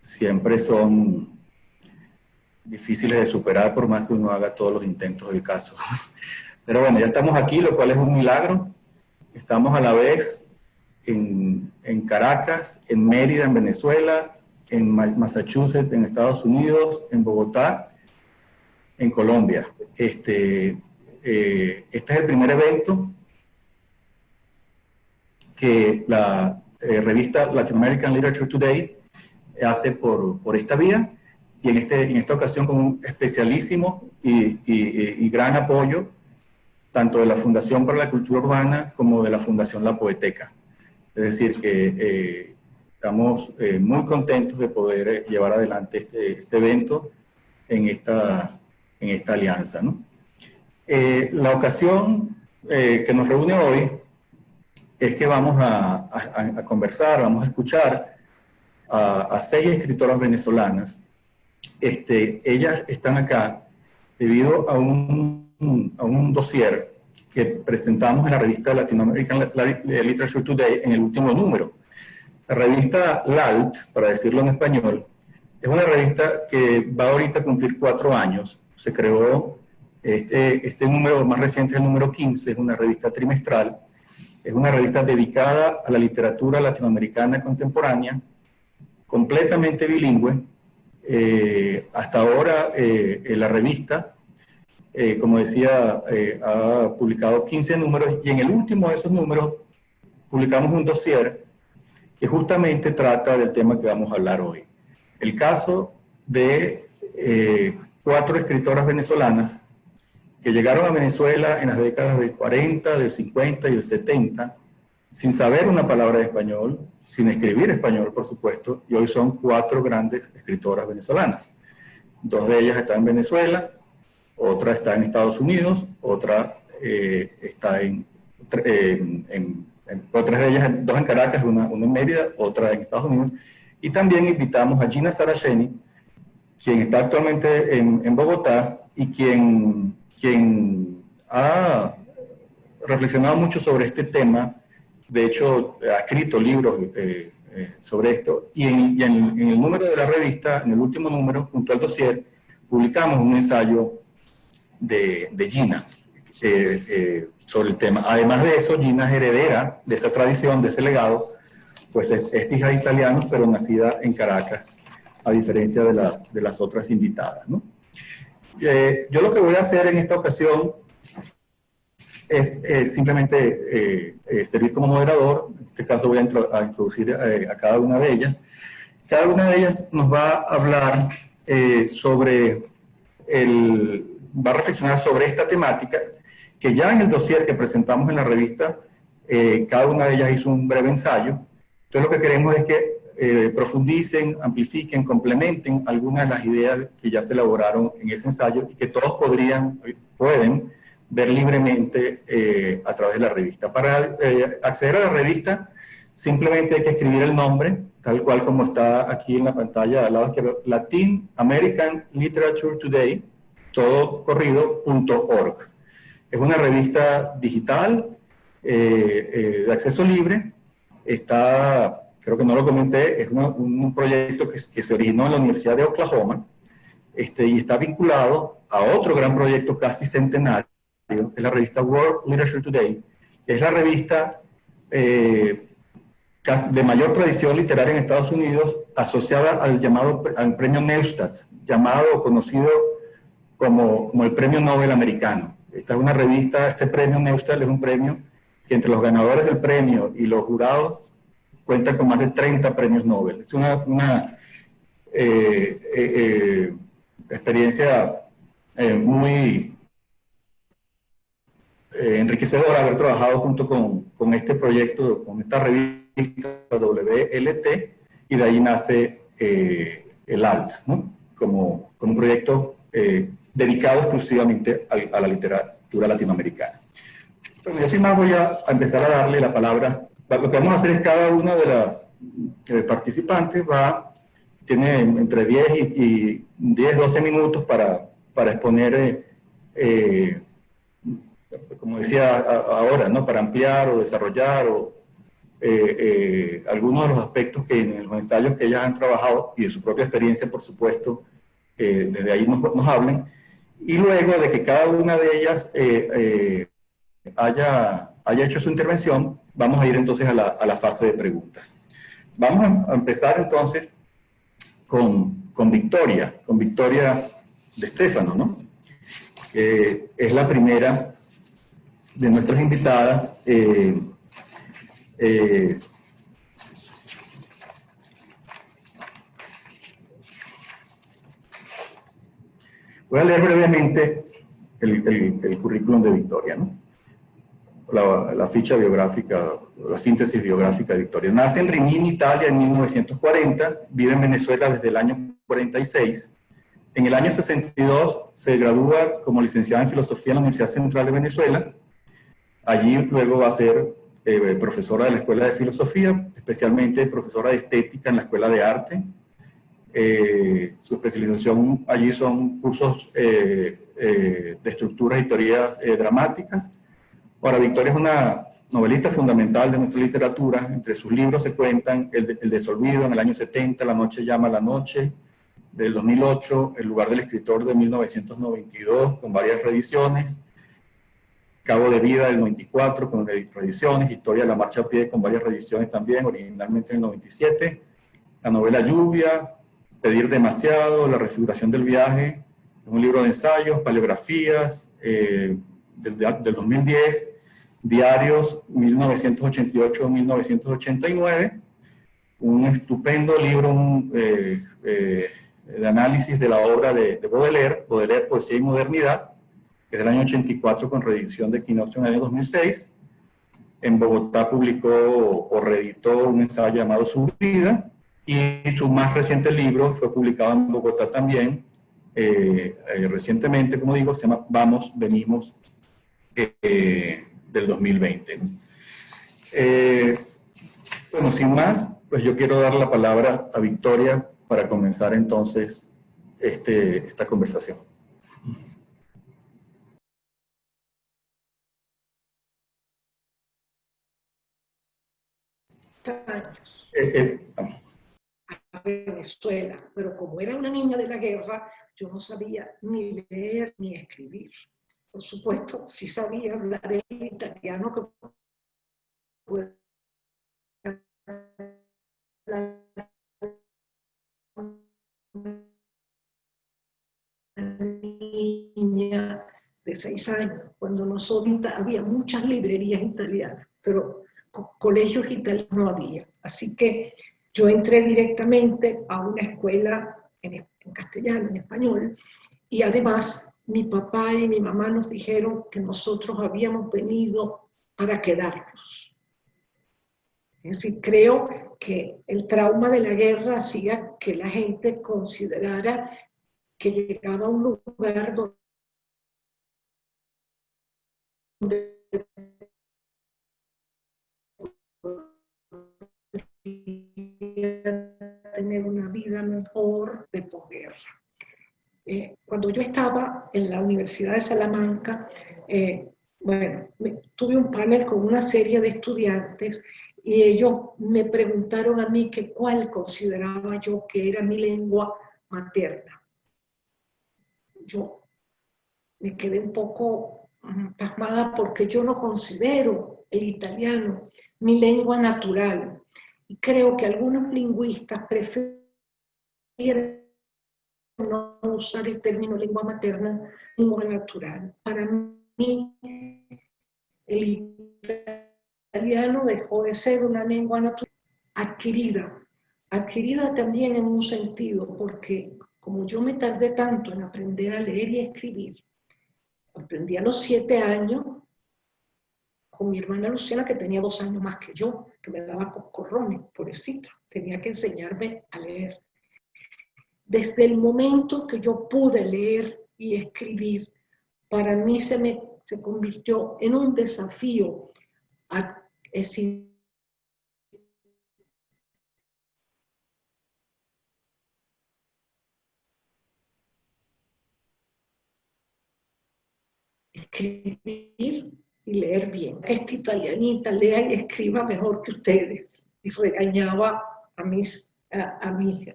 siempre son difíciles de superar por más que uno haga todos los intentos del caso. Pero bueno, ya estamos aquí, lo cual es un milagro. Estamos a la vez en Caracas, en Mérida, en Venezuela, en Massachusetts, en Estados Unidos, en Bogotá, en Colombia. Este es el primer evento que la revista Latin American Literature Today hace por esta vía, y en esta ocasión con un especialísimo y gran apoyo tanto de la Fundación para la Cultura Urbana como de la Fundación La Poeteca. Es decir, que estamos muy contentos de poder llevar adelante este evento en esta alianza, ¿no? La ocasión que nos reúne hoy es que vamos a conversar, vamos a escuchar a 6 escritoras venezolanas. Ellas están acá debido a un dossier que presentamos en la revista Latin American Literature Today en el último número. La revista LALT, para decirlo en español, es una revista que va ahorita a cumplir 4 años. Se creó, este número más reciente es el número 15, es una revista trimestral. Es una revista dedicada a la literatura latinoamericana contemporánea, completamente bilingüe. Hasta ahora la revista, como decía, ha publicado 15 números, y en el último de esos números publicamos un dossier que justamente trata del tema que vamos a hablar hoy. El caso de 4 escritoras venezolanas que llegaron a Venezuela en las décadas del 40, del 50 y del 70, sin saber una palabra de español, sin escribir español, por supuesto, y hoy son 4 grandes escritoras venezolanas. 2 de ellas están en Venezuela, otra está en Estados Unidos, otra está otras de ellas, 2 en Caracas, una en Mérida, otra en Estados Unidos. Y también invitamos a Gina Saraceni, quien está actualmente en Bogotá y quien ha reflexionado mucho sobre este tema. De hecho, ha escrito libros sobre esto, y en el número de la revista, en el último número, junto al dossier, publicamos un ensayo de Gina sobre el tema. Además de eso, Gina es heredera de esa tradición, de ese legado, pues es hija de italianos, pero nacida en Caracas, a diferencia de las otras invitadas, ¿no? Yo lo que voy a hacer en esta ocasión es simplemente servir como moderador. En este caso voy a introducir a cada una de ellas. Cada una de ellas nos va a hablar va a reflexionar sobre esta temática, que ya en el dossier que presentamos en la revista, cada una de ellas hizo un breve ensayo. Entonces lo que queremos es que profundicen, amplifiquen, complementen algunas de las ideas que ya se elaboraron en ese ensayo y que todos pueden ver libremente a través de la revista. Para acceder a la revista, simplemente hay que escribir el nombre, tal cual como está aquí en la pantalla al lado izquierdo, Latin American Literature Today, todo corrido.org. Es una revista digital de acceso libre. Está, creo que no lo comenté, es un proyecto que se originó en la Universidad de Oklahoma, y está vinculado a otro gran proyecto casi centenario, que es la revista World Literature Today, que es la revista de mayor tradición literaria en Estados Unidos, asociada al premio Neustadt, llamado o conocido como el premio Nobel americano. Esta es una revista, este premio Neustadt es un premio que entre los ganadores del premio y los jurados cuentan con más de 30 premios Nobel. Es una experiencia muy enriquecedora haber trabajado junto con este proyecto, con esta revista WLT, y de ahí nace el ALT, ¿no? como un proyecto dedicado exclusivamente a la literatura latinoamericana. Bueno, yo sin más voy a empezar a darle la palabra. Lo que vamos a hacer es cada una de las participantes tiene entre 10 y 12 minutos para exponer, como decía ahora, ¿no? Para ampliar o desarrollar o algunos de los aspectos que en los ensayos que ellas han trabajado y de su propia experiencia, por supuesto, desde ahí nos hablen, y luego de que cada una de ellas haya hecho su intervención, vamos a ir entonces a la fase de preguntas. Vamos a empezar entonces con Victoria de Stefano, ¿no? Es la primera de nuestras invitadas. Voy a leer brevemente el currículum de Victoria, ¿no? La ficha biográfica, la síntesis biográfica de Victoria. Nace en Rimini, Italia, en 1940, vive en Venezuela desde el año 46. En el año 62 se gradúa como licenciada en Filosofía en la Universidad Central de Venezuela. Allí luego va a ser profesora de la Escuela de Filosofía, especialmente profesora de Estética en la Escuela de Arte. Su especialización allí son cursos de estructuras y teorías dramáticas. Ahora, Victoria es una novelista fundamental de nuestra literatura. Entre sus libros se cuentan El Desolvido en el año 70, La noche llama a la noche, del 2008, El lugar del escritor de 1992, con varias reediciones, Cabo de Vida del 94, con reediciones, Historia de la marcha a pie, con varias reediciones también, originalmente en el 97, la novela Lluvia, Pedir demasiado, La refiguración del viaje, un libro de ensayos, paleografías, del 2010, Diarios 1988-1989, un estupendo libro de análisis de la obra de Baudelaire, Poesía y Modernidad, que es del año 84 con reedición de Equinoccio en el año 2006. En Bogotá publicó o reeditó un ensayo llamado Su vida, y su más reciente libro fue publicado en Bogotá también, recientemente, como digo, se llama Vamos, Venimos, del 2020. Bueno, sin más, pues yo quiero dar la palabra a Victoria para comenzar entonces esta conversación. Años a Venezuela, pero como era una niña de la guerra, yo no sabía ni leer ni escribir. Por supuesto, sí sabía hablar el italiano, que puede hablar una niña de 6 años. Cuando nosotros había muchas librerías italianas, pero colegios italianos no había. Así que yo entré directamente a una escuela en castellano, en español, y además mi papá y mi mamá nos dijeron que nosotros habíamos venido para quedarnos. Es decir, creo que el trauma de la guerra hacía que la gente considerara que llegaba a un lugar donde tener una vida mejor de posguerra. Cuando yo estaba en la Universidad de Salamanca, bueno, tuve un panel con una serie de estudiantes y ellos me preguntaron a mí que cuál consideraba yo que era mi lengua materna. Yo me quedé un poco pasmada porque yo no considero el italiano mi lengua natural. Y creo que algunos lingüistas prefieren no usar el término lengua materna, lengua natural. Para mí, el italiano dejó de ser una lengua natural adquirida también en un sentido, porque como yo me tardé tanto en aprender a leer y a escribir, aprendí a los 7 años con mi hermana Luciana, que tenía 2 años más que yo, que me daba coscorrones, pobrecita, tenía que enseñarme a leer. Desde el momento que yo pude leer y escribir, para mí se convirtió en un desafío a escribir y leer bien. Esta italianita lea y escriba mejor que ustedes. Y regañaba a mi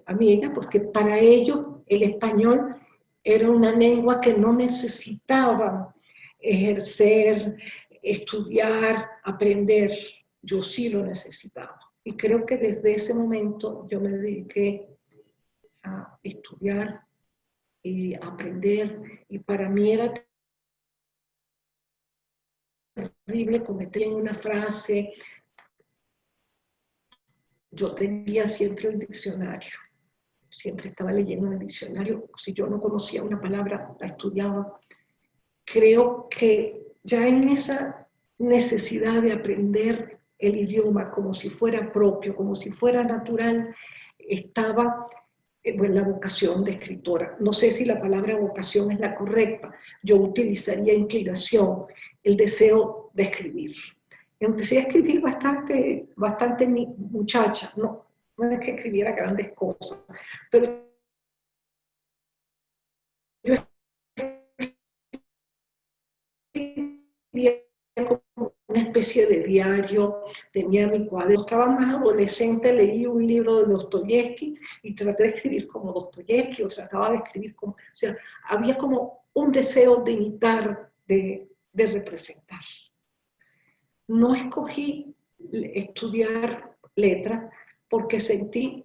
amiga, porque para ellos el español era una lengua que no necesitaba ejercer, estudiar, aprender. Yo sí lo necesitaba. Y creo que desde ese momento yo me dediqué a estudiar y aprender. Y para mí era terrible cometer una frase. Yo tenía siempre el diccionario. Siempre estaba leyendo en el diccionario. Si yo no conocía una palabra, la estudiaba. Creo que ya en esa necesidad de aprender el idioma como si fuera propio, como si fuera natural, estaba la vocación de escritora. No sé si la palabra vocación es la correcta. Yo utilizaría inclinación, el deseo de escribir. Empecé a escribir bastante muchacha, no es que escribiera grandes cosas, pero yo escribía como una especie de diario, tenía mi cuaderno. Estaba más adolescente, leí un libro de Dostoyevsky y traté de escribir como Dostoyevsky, o trataba de escribir como, o sea, había como un deseo de imitar, de representar. No escogí estudiar letras porque sentí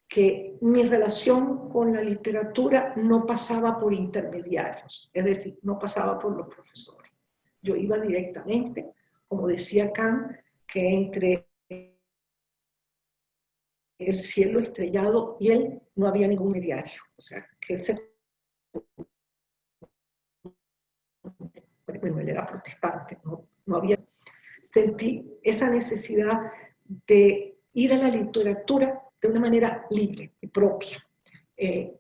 que mi relación con la literatura no pasaba por intermediarios, es decir, no pasaba por los profesores. Yo iba directamente, como decía Kant, que entre el cielo estrellado y él no había ningún mediario. O sea, que él bueno, él era protestante, no había. Sentí esa necesidad de ir a la literatura de una manera libre y propia.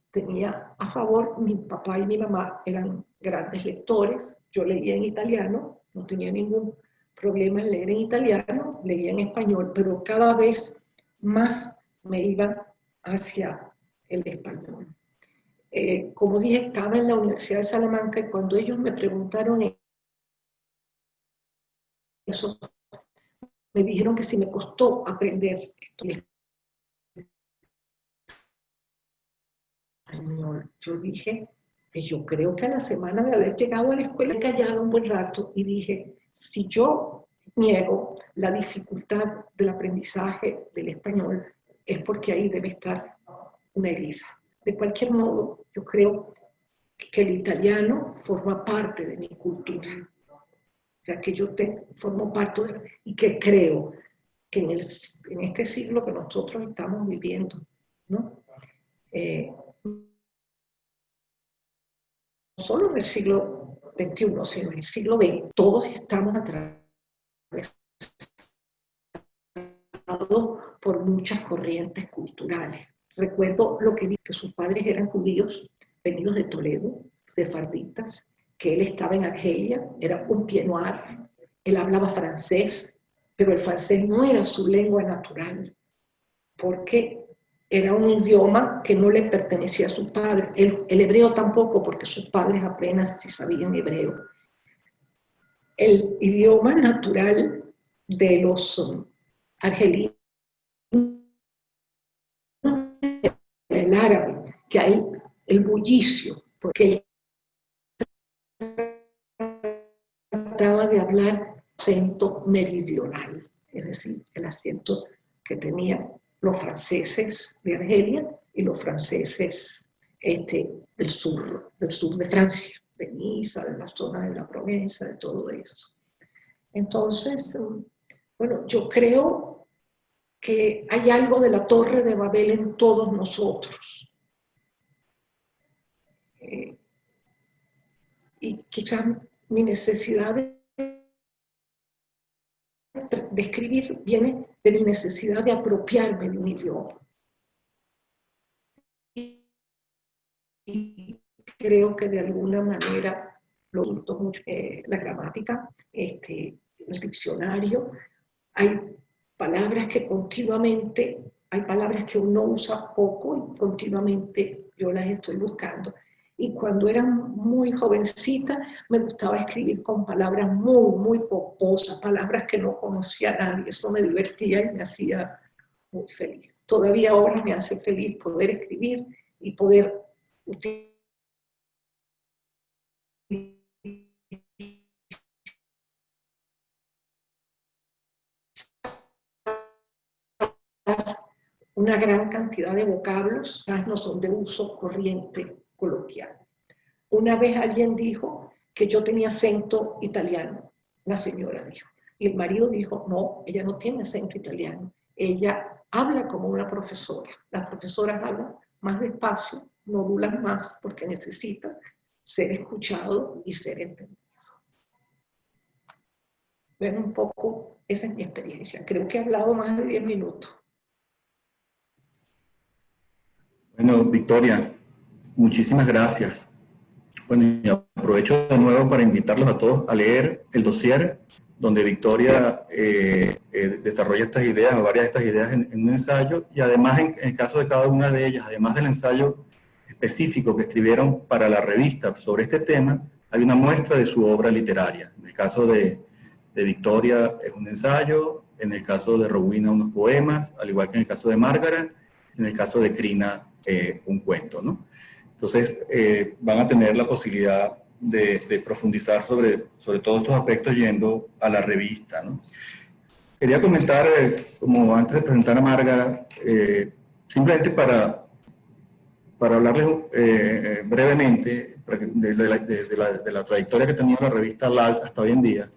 Tenía a favor, mi papá y mi mamá eran grandes lectores, yo leía en italiano, no tenía ningún problema en leer en italiano, leía en español, pero cada vez más me iba hacia el español. Como dije, estaba en la Universidad de Salamanca y cuando ellos me preguntaron eso, me dijeron que si me costó aprender español. Yo dije que yo creo que a la semana de haber llegado a la escuela he callado un buen rato y dije, si yo niego la dificultad del aprendizaje del español, es porque ahí debe estar una herida. De cualquier modo, yo creo que el italiano forma parte de mi cultura. O sea, que yo formo parte y que creo que en este siglo que nosotros estamos viviendo, ¿no? No solo en el siglo XXI, sino en el siglo XX, todos estamos atravesados por muchas corrientes culturales. Recuerdo lo que vi, que sus padres eran judíos, venidos de Toledo, sefarditas, que él estaba en Argelia, era un pied noir, él hablaba francés, pero el francés no era su lengua natural, porque era un idioma que no le pertenecía a sus padres. El hebreo tampoco, porque sus padres apenas si sabían hebreo. El idioma natural de los argelinos, el árabe, que hay el bullicio, porque él trataba de hablar acento meridional, es decir, el acento que tenían los franceses de Argelia y los franceses del sur de Francia, de Niza, de la zona de la Provenza, de todo eso. Entonces, bueno, yo creo que hay algo de la Torre de Babel en todos nosotros. Y quizás mi necesidad de escribir viene de mi necesidad de apropiarme de un idioma. Y creo que de alguna manera lo uso mucho, la gramática, el diccionario. Hay palabras que continuamente, hay palabras que uno usa poco y continuamente yo las estoy buscando. Y cuando era muy jovencita, me gustaba escribir con palabras muy, muy pomposas, palabras que no conocía a nadie. Eso me divertía y me hacía muy feliz. Todavía ahora me hace feliz poder escribir y poder utilizar una gran cantidad de vocablos, no son de uso corriente coloquial. Una vez alguien dijo que yo tenía acento italiano, la señora dijo, y el marido dijo, no, ella no tiene acento italiano, ella habla como una profesora. Las profesoras hablan más despacio, modulan más porque necesitan ser escuchado y ser entendido. Ven un poco, esa es mi experiencia. Creo que he hablado más de 10 minutos. Bueno, Victoria, muchísimas gracias. Bueno, y aprovecho de nuevo para invitarlos a todos a leer el dossier donde Victoria desarrolla estas ideas, varias de estas ideas en un ensayo, y además en el caso de cada una de ellas, además del ensayo específico que escribieron para la revista sobre este tema, hay una muestra de su obra literaria. En el caso de Victoria es un ensayo, en el caso de Rowena unos poemas, al igual que en el caso de Márgara, en el caso de Crina un cuento, ¿no? Entonces van a tener la posibilidad de profundizar sobre todos estos aspectos yendo a la revista, ¿no? Quería comentar, como antes de presentar a Márgara, simplemente para hablarles brevemente de la trayectoria que ha tenido la revista LALT hasta hoy en día.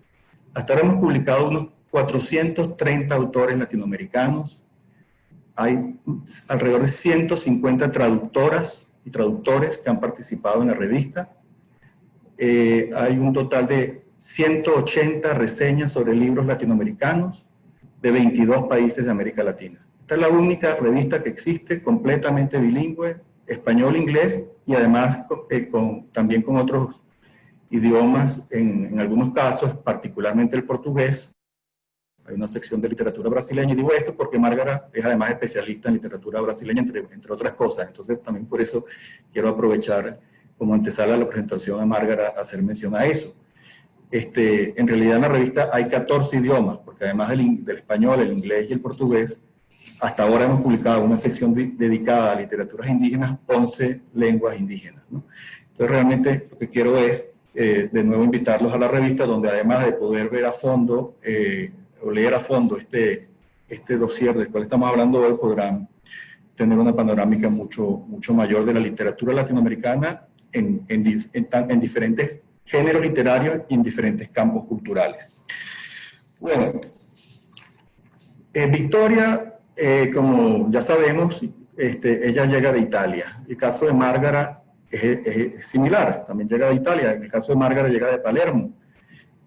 Hasta ahora hemos publicado unos 430 autores latinoamericanos. Hay alrededor de 150 traductoras y traductores que han participado en la revista. Hay un total de 180 reseñas sobre libros latinoamericanos de 22 países de América Latina. Esta es la única revista que existe completamente bilingüe, español-inglés, y además también con otros idiomas, en algunos casos, particularmente el portugués. Hay una sección de literatura brasileña, y digo esto porque Márgara es además especialista en literatura brasileña, entre otras cosas. Entonces también por eso quiero aprovechar como antesala a la presentación a Márgara hacer mención a eso. En realidad en la revista hay 14 idiomas, porque además del español, el inglés y el portugués, hasta ahora hemos publicado una sección dedicada a literaturas indígenas, 11 lenguas indígenas, ¿no? Entonces realmente lo que quiero es de nuevo invitarlos a la revista, donde además de poder ver a fondo o leer a fondo este dossier del cual estamos hablando hoy, podrán tener una panorámica mucho mayor de la literatura latinoamericana en diferentes géneros literarios y en diferentes campos culturales. Bueno, Victoria, como ya sabemos, ella llega de Italia. El caso de Márgara es similar, también llega de Italia. En el caso de Márgara llega de Palermo.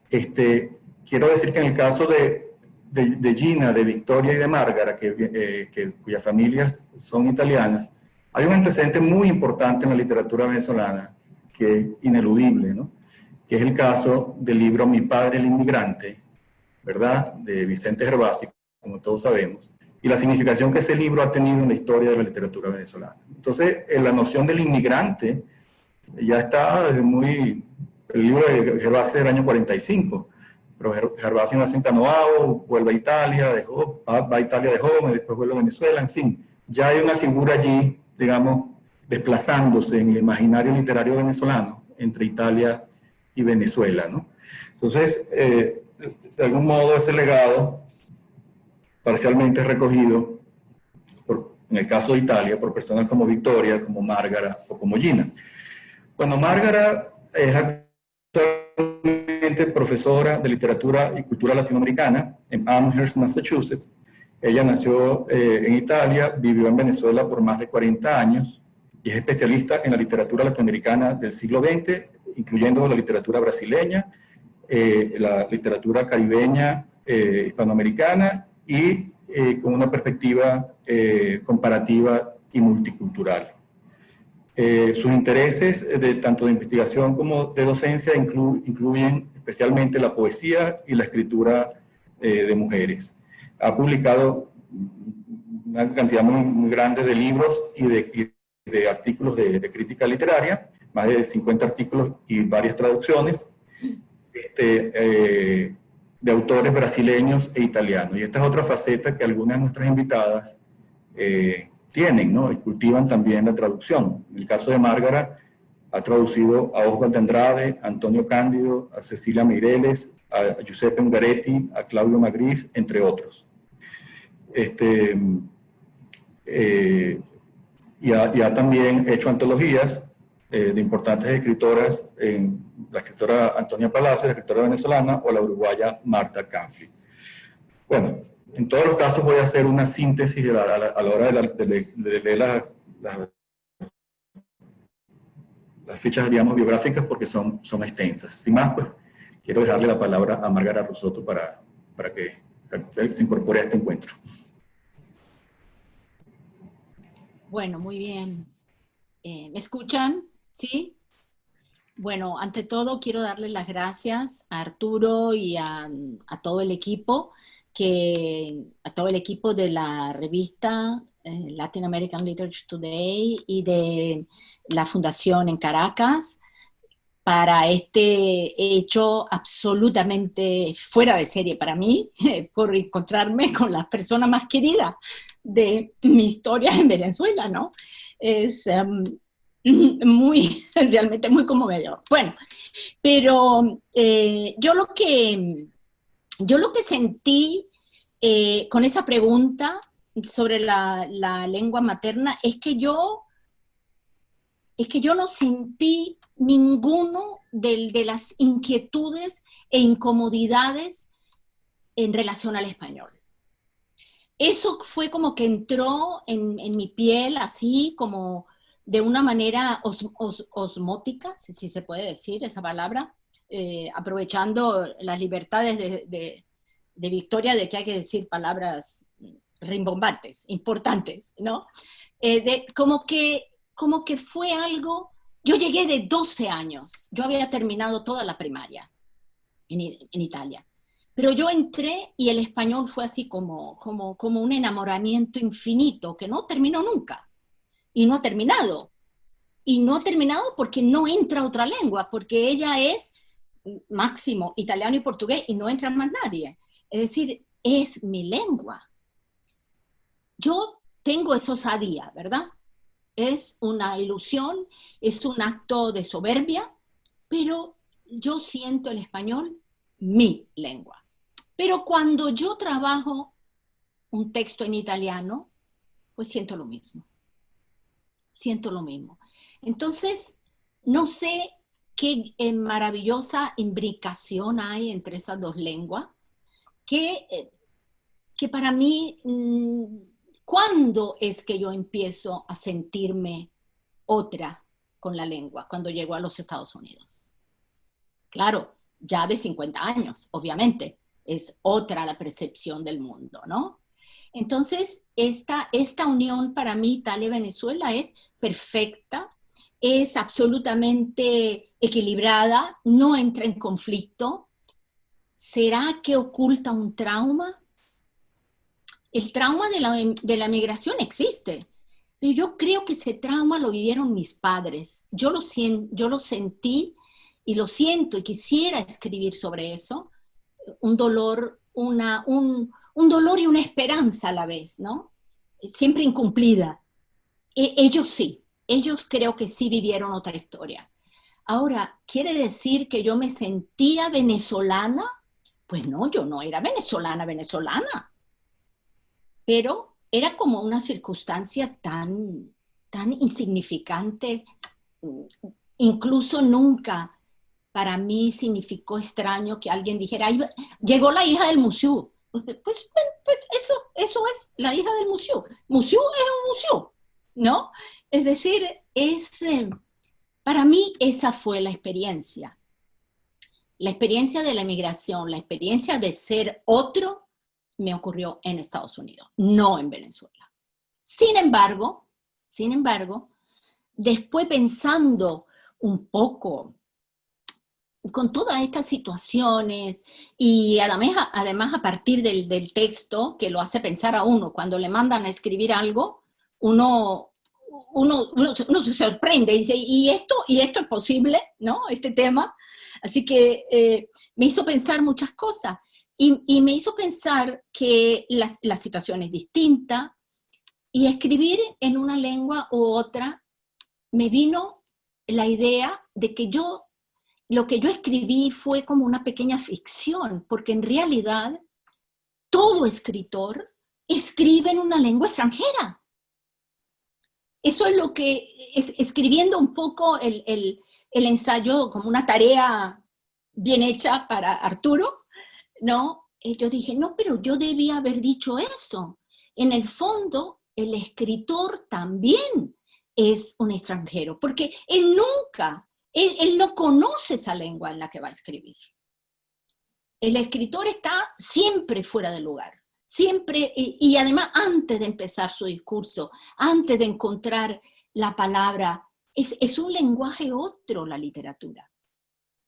Quiero decir que en el caso de Gina, de Victoria y de Márgara, cuyas familias son italianas, hay un antecedente muy importante en la literatura venezolana que es ineludible, ¿no? Que es el caso del libro Mi padre el inmigrante, ¿verdad?, de Vicente Gervasi, como todos sabemos, y la significación que ese libro ha tenido en la historia de la literatura venezolana. Entonces, la noción del inmigrante ya está desde el libro de Gervasi del año 45, pero Gervasi nace en Canoao, vuelve a Italia, va a Italia de joven, después vuelve a Venezuela, en fin, ya hay una figura allí, digamos, desplazándose en el imaginario literario venezolano entre Italia y Venezuela, ¿no? Entonces, de algún modo ese legado parcialmente recogido, en el caso de Italia, por personas como Victoria, como Márgara o como Gina. Bueno, Márgara es actualmente profesora de literatura y cultura latinoamericana en Amherst, Massachusetts. Ella nació en Italia, vivió en Venezuela por más de 40 años y es especialista en la literatura latinoamericana del siglo XX, incluyendo la literatura brasileña, la literatura caribeña, hispanoamericana, y con una perspectiva comparativa y multicultural. Sus intereses tanto de investigación como de docencia incluyen especialmente la poesía y la escritura de mujeres. Ha publicado una cantidad muy grande de libros y de artículos de crítica literaria. más de 50 artículos y varias traducciones de autores brasileños e italianos. Y esta es otra faceta que algunas de nuestras invitadas tienen, ¿no? Y cultivan también la traducción. En el caso de Márgara, ha traducido a Oswald de Andrade, a Antonio Cándido, a Cecilia Meireles, a Giuseppe Ungaretti, a Claudio Magris, entre otros. Y ha también hecho antologías de importantes escritoras, la escritora Antonia Palacio, la escritora venezolana, o la uruguaya Marta Canfli. Bueno, en todos los casos voy a hacer una síntesis a la hora de leer las fichas, digamos, biográficas, porque son extensas. Sin más, pues, quiero dejarle la palabra a Márgara Russotto para que se incorpore a este encuentro. Bueno, muy bien. ¿Me escuchan? ¿Sí? Bueno, ante todo quiero darles las gracias a Arturo y a todo el equipo, a todo el equipo de la revista Latin American Literature Today y de la Fundación en Caracas, para este hecho absolutamente fuera de serie para mí, por encontrarme con las personas más queridas de mi historia en Venezuela, ¿no? Es realmente muy conmovedor. Bueno, pero yo lo que sentí con esa pregunta sobre la lengua materna es que yo no sentí ninguno de las inquietudes e incomodidades en relación al español. Eso fue como que entró en mi piel así como de una manera osmótica, si se puede decir esa palabra, aprovechando las libertades de Victoria, de que hay que decir palabras rimbombantes, importantes, ¿no? Como que fue algo. Yo llegué de 12 años, yo había terminado toda la primaria en Italia, pero yo entré y el español fue así como un enamoramiento infinito que no terminó nunca, y no ha terminado porque no entra otra lengua, porque ella es máximo italiano y portugués y no entra más nadie, es decir, es mi lengua. Yo tengo esa osadía, ¿verdad? Es una ilusión, es un acto de soberbia, pero yo siento el español mi lengua. Pero cuando yo trabajo un texto en italiano, pues siento lo mismo. Siento lo mismo. Entonces, no sé qué maravillosa imbricación hay entre esas dos lenguas, que para mí, ¿cuándo es que yo empiezo a sentirme otra con la lengua? Cuando llego a los Estados Unidos. Claro, ya de 50 años, obviamente, es otra la percepción del mundo, ¿no? Entonces, esta unión para mí, Italia-Venezuela, es perfecta, es absolutamente equilibrada, no entra en conflicto. ¿Será que oculta un trauma? El trauma de la migración existe, pero yo creo que ese trauma lo vivieron mis padres. Yo lo sentí y lo siento y quisiera escribir sobre eso. Un dolor, un dolor y una esperanza a la vez, ¿no? Siempre incumplida. Ellos sí, ellos creo que sí vivieron otra historia. Ahora, ¿quiere decir que yo me sentía venezolana? Pues no, yo no era venezolana, pero era como una circunstancia tan insignificante, incluso nunca para mí significó extraño que alguien dijera, llegó la hija del museo. Pues eso es la hija del museo. Museo es un museo, ¿no? Es decir, para mí esa fue la experiencia. La experiencia de la emigración, la experiencia de ser otro, me ocurrió en Estados Unidos, no en Venezuela. Sin embargo, después pensando un poco con todas estas situaciones y además a partir del texto que lo hace pensar a uno, cuando le mandan a escribir algo, uno uno se sorprende y dice, ¿y esto es posible? ¿No? Este tema. Así que me hizo pensar muchas cosas. Y me hizo pensar que la situación es distinta, y escribir en una lengua u otra, me vino la idea de que lo que yo escribí fue como una pequeña ficción, porque en realidad todo escritor escribe en una lengua extranjera. Eso es lo que, escribiendo un poco el ensayo como una tarea bien hecha para Arturo, ¿no? Yo dije, no, pero yo debía haber dicho eso. En el fondo, el escritor también es un extranjero, porque él no conoce esa lengua en la que va a escribir. El escritor está siempre fuera de lugar, siempre, y además antes de empezar su discurso, antes de encontrar la palabra, es un lenguaje otro la literatura.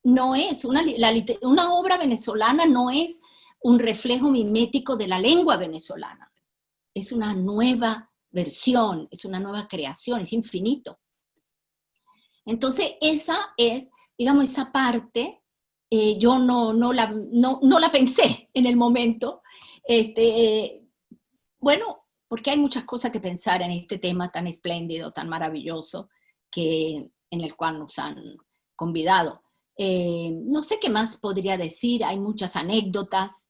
No es, una obra venezolana no es un reflejo mimético de la lengua venezolana. Es una nueva versión, es una nueva creación, es infinito. Entonces, esa es, digamos, esa parte, yo no la pensé en el momento. Bueno, porque hay muchas cosas que pensar en este tema tan espléndido, tan maravilloso, en el cual nos han convidado. No sé qué más podría decir, hay muchas anécdotas,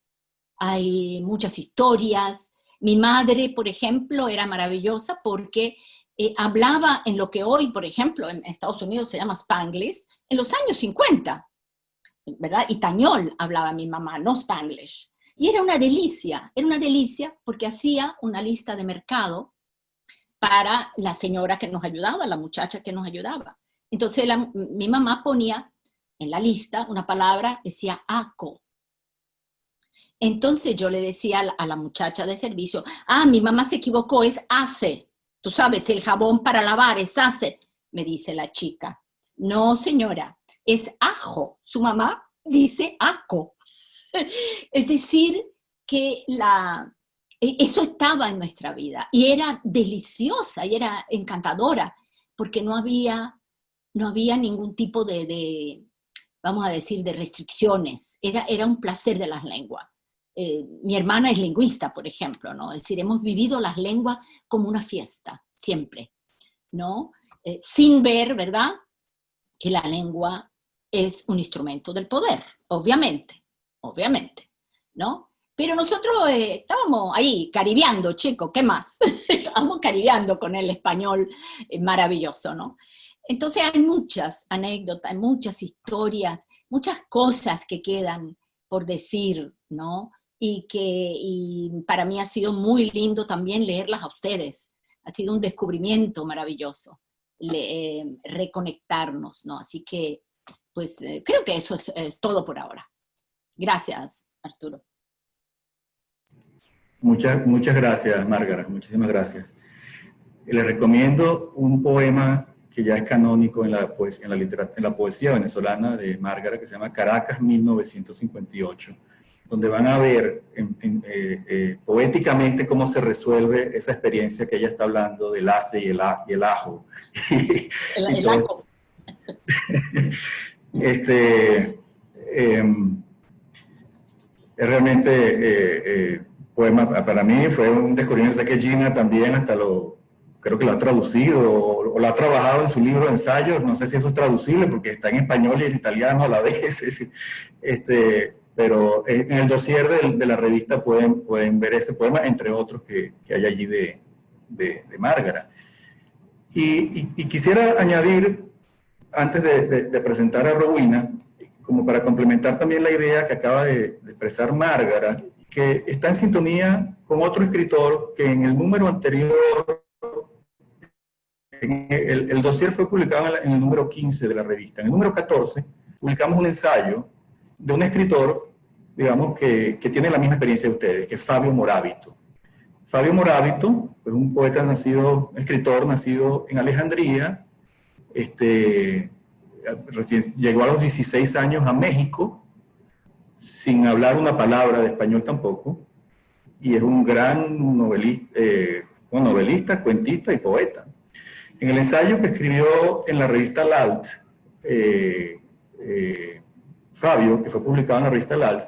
hay muchas historias. Mi madre, por ejemplo, era maravillosa porque hablaba en lo que hoy, por ejemplo, en Estados Unidos se llama Spanglish, en los años 50, ¿verdad? Itañol hablaba mi mamá, no Spanglish. Y era una delicia porque hacía una lista de mercado para la señora que nos ayudaba, la muchacha que nos ayudaba. Entonces mi mamá ponía en la lista una palabra, decía aco. Entonces yo le decía a la muchacha de servicio, mi mamá se equivocó, es ace. Tú sabes, el jabón para lavar es ace. Me dice la chica. No, señora, es ajo. Su mamá dice aco. Es decir, que eso estaba en nuestra vida y era deliciosa y era encantadora porque no había ningún tipo vamos a decir, de restricciones. Era un placer de las lenguas. Mi hermana es lingüista, por ejemplo, ¿no? Es decir, hemos vivido las lenguas como una fiesta, siempre, ¿no? Sin ver, ¿verdad?, que la lengua es un instrumento del poder, obviamente, ¿no? Pero nosotros estábamos ahí caribeando, chicos, ¿qué más? Estábamos caribeando con el español maravilloso, ¿no? Entonces hay muchas anécdotas, muchas historias, muchas cosas que quedan por decir, ¿no? Y para mí ha sido muy lindo también leerlas a ustedes. Ha sido un descubrimiento maravilloso, reconectarnos, ¿no? Así que, pues, creo que eso es todo por ahora. Gracias, Arturo. Muchas gracias, Márgara, muchísimas gracias. Les recomiendo un poema que ya es canónico en la poesía venezolana de Márgara, que se llama Caracas 1958, donde van a ver poéticamente cómo se resuelve esa experiencia que ella está hablando del ace y el ajo. El ajo. Es realmente poema, para mí fue un descubrimiento. Sé que Gina también creo que lo ha traducido o lo ha trabajado en su libro de ensayos. No sé si eso es traducible porque está en español y en italiano a la vez. Pero en el dossier de la revista pueden ver ese poema, entre otros que hay allí de Márgara. Y quisiera añadir, antes de presentar a Rowena, como para complementar también la idea que acaba de expresar Márgara, que está en sintonía con otro escritor que en el número anterior, el dossier fue publicado en el número 15 de la revista. En el número 14 publicamos un ensayo de un escritor, digamos, que tiene la misma experiencia de ustedes, que es Fabio Moravito. Fabio Moravito es un poeta escritor nacido en Alejandría, llegó a los 16 años a México, sin hablar una palabra de español tampoco, y es un gran novelista, cuentista y poeta. En el ensayo que escribió en la revista LALT, Fabio, que fue publicado en la revista LALT,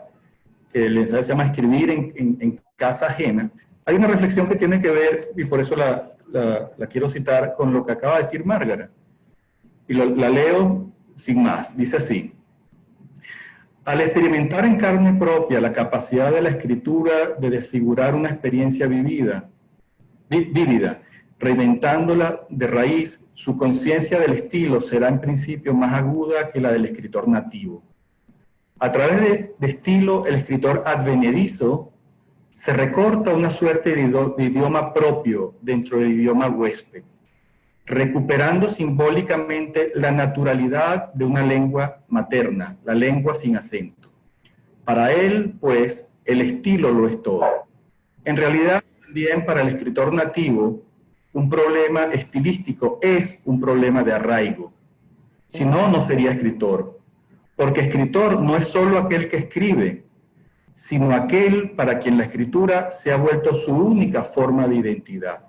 el ensayo se llama Escribir en casa ajena, hay una reflexión que tiene que ver, y por eso la quiero citar, con lo que acaba de decir Márgara. Y la leo sin más. Dice así: al experimentar en carne propia la capacidad de la escritura de desfigurar una experiencia vívida, reinventándola de raíz, su conciencia del estilo será en principio más aguda que la del escritor nativo. A través de estilo, el escritor advenedizo se recorta una suerte de idioma propio dentro del idioma huésped, recuperando simbólicamente la naturalidad de una lengua materna, la lengua sin acento. Para él, pues, el estilo lo es todo. En realidad, también para el escritor nativo, un problema estilístico es un problema de arraigo. Si no, no sería escritor. Porque escritor no es solo aquel que escribe, sino aquel para quien la escritura se ha vuelto su única forma de identidad.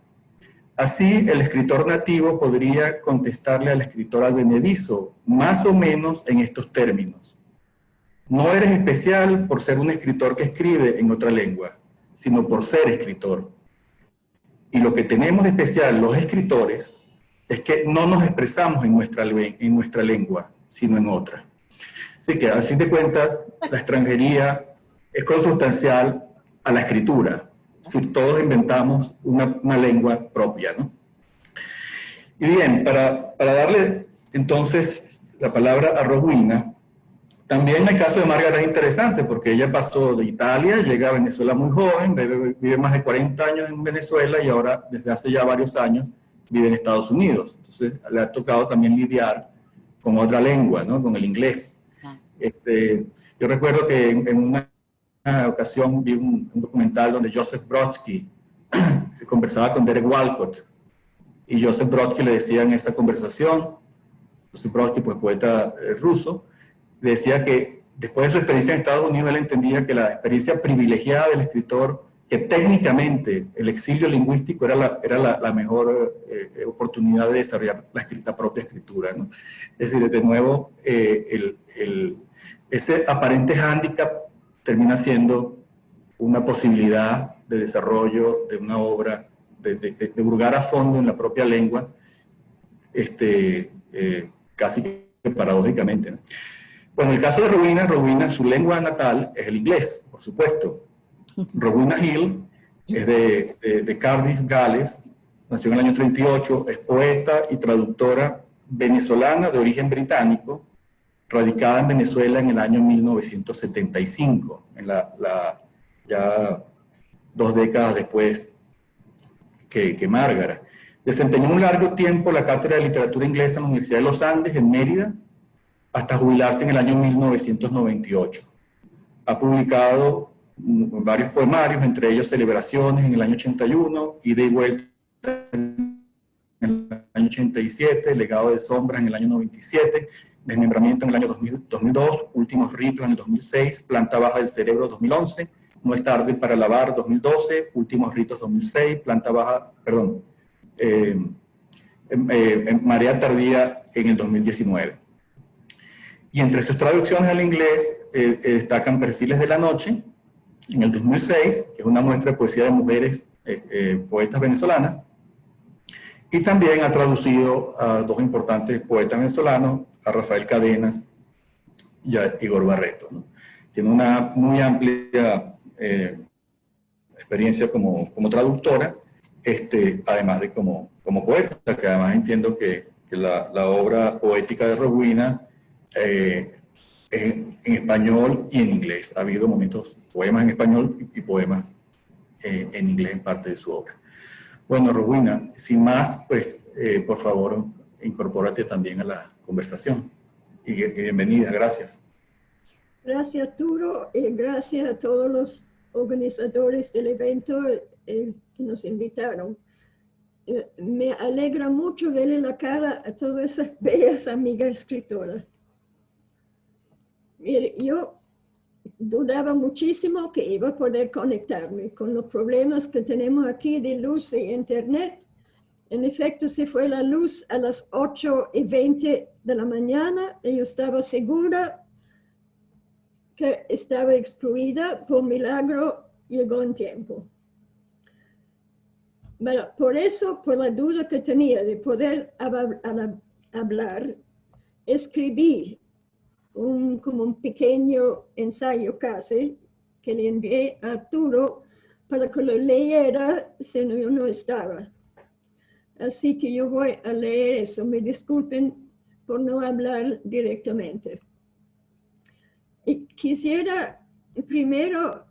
Así, el escritor nativo podría contestarle al escritor advenedizo, más o menos en estos términos: no eres especial por ser un escritor que escribe en otra lengua, sino por ser escritor. Y lo que tenemos de especial los escritores es que no nos expresamos en nuestra lengua, sino en otra. Así que, al fin de cuentas, la extranjería es consustancial a la escritura. Si todos inventamos una lengua propia, ¿no? Y bien, para darle entonces la palabra a Rowena, también el caso de Márgara es interesante porque ella pasó de Italia, llega a Venezuela muy joven, vive más de 40 años en Venezuela y ahora desde hace ya varios años vive en Estados Unidos. Entonces le ha tocado también lidiar con otra lengua, ¿no? Con el inglés. Yo recuerdo que en una ocasión vi un documental donde Joseph Brodsky se conversaba con Derek Walcott y Joseph Brodsky le decía en esa conversación, Joseph Brodsky, pues poeta ruso, le decía que después de su experiencia en Estados Unidos él entendía que la experiencia privilegiada del escritor, que técnicamente el exilio lingüístico era la mejor oportunidad de desarrollar la propia escritura, ¿no? Es decir, de nuevo, ese aparente hándicap termina siendo una posibilidad de desarrollo de una obra, de hurgar a fondo en la propia lengua, casi que paradójicamente, ¿no? Bueno, en el caso de Rowena, su lengua natal es el inglés, por supuesto. Rowena Hill es de Cardiff, Gales, nació en el año 38, es poeta y traductora venezolana de origen británico, radicada en Venezuela en el año 1975, ya 2 décadas después que Márgara. Desempeñó un largo tiempo la cátedra de literatura inglesa en la Universidad de los Andes, en Mérida, hasta jubilarse en el año 1998. Ha publicado varios poemarios, entre ellos Celebraciones en el año 81, Ida y Vuelta en el año 87, Legado de Sombras en el año 97, Desmembramiento en el año 2002, Últimos Ritos en el 2006, Planta Baja del Cerebro 2011, No es tarde para lavar 2012, Últimos Ritos 2006, Planta Baja, perdón, Marea Tardía en el 2019. Y entre sus traducciones al inglés destacan Perfiles de la Noche, en el 2006, que es una muestra de poesía de mujeres poetas venezolanas, y también ha traducido a 2 importantes poetas venezolanos, a Rafael Cadenas y a Igor Barreto, ¿no? Tiene una muy amplia experiencia como traductora, además de como poeta, que además entiendo que la obra poética de Rowena en español y en inglés. Ha habido momentos, poemas en español y poemas en inglés en parte de su obra. Bueno, Rowena, sin más, pues, por favor, incorpórate también a la conversación. Y bienvenida, gracias. Gracias, Arturo, y gracias a todos los organizadores del evento que nos invitaron. Me alegra mucho verle la cara a todas esas bellas amigas escritoras. Mire, yo dudaba muchísimo que iba a poder conectarme con los problemas que tenemos aquí de luz e internet. En efecto, se fue la luz a las 8:20 de la mañana y yo estaba segura que estaba excluida. Por milagro, llegó en tiempo. Bueno, por eso, por la duda que tenía de poder hablar, escribí como un pequeño ensayo casi que le envié a Arturo para que lo leyera si yo no estaba. Así que yo voy a leer eso. Me disculpen por no hablar directamente. Y quisiera primero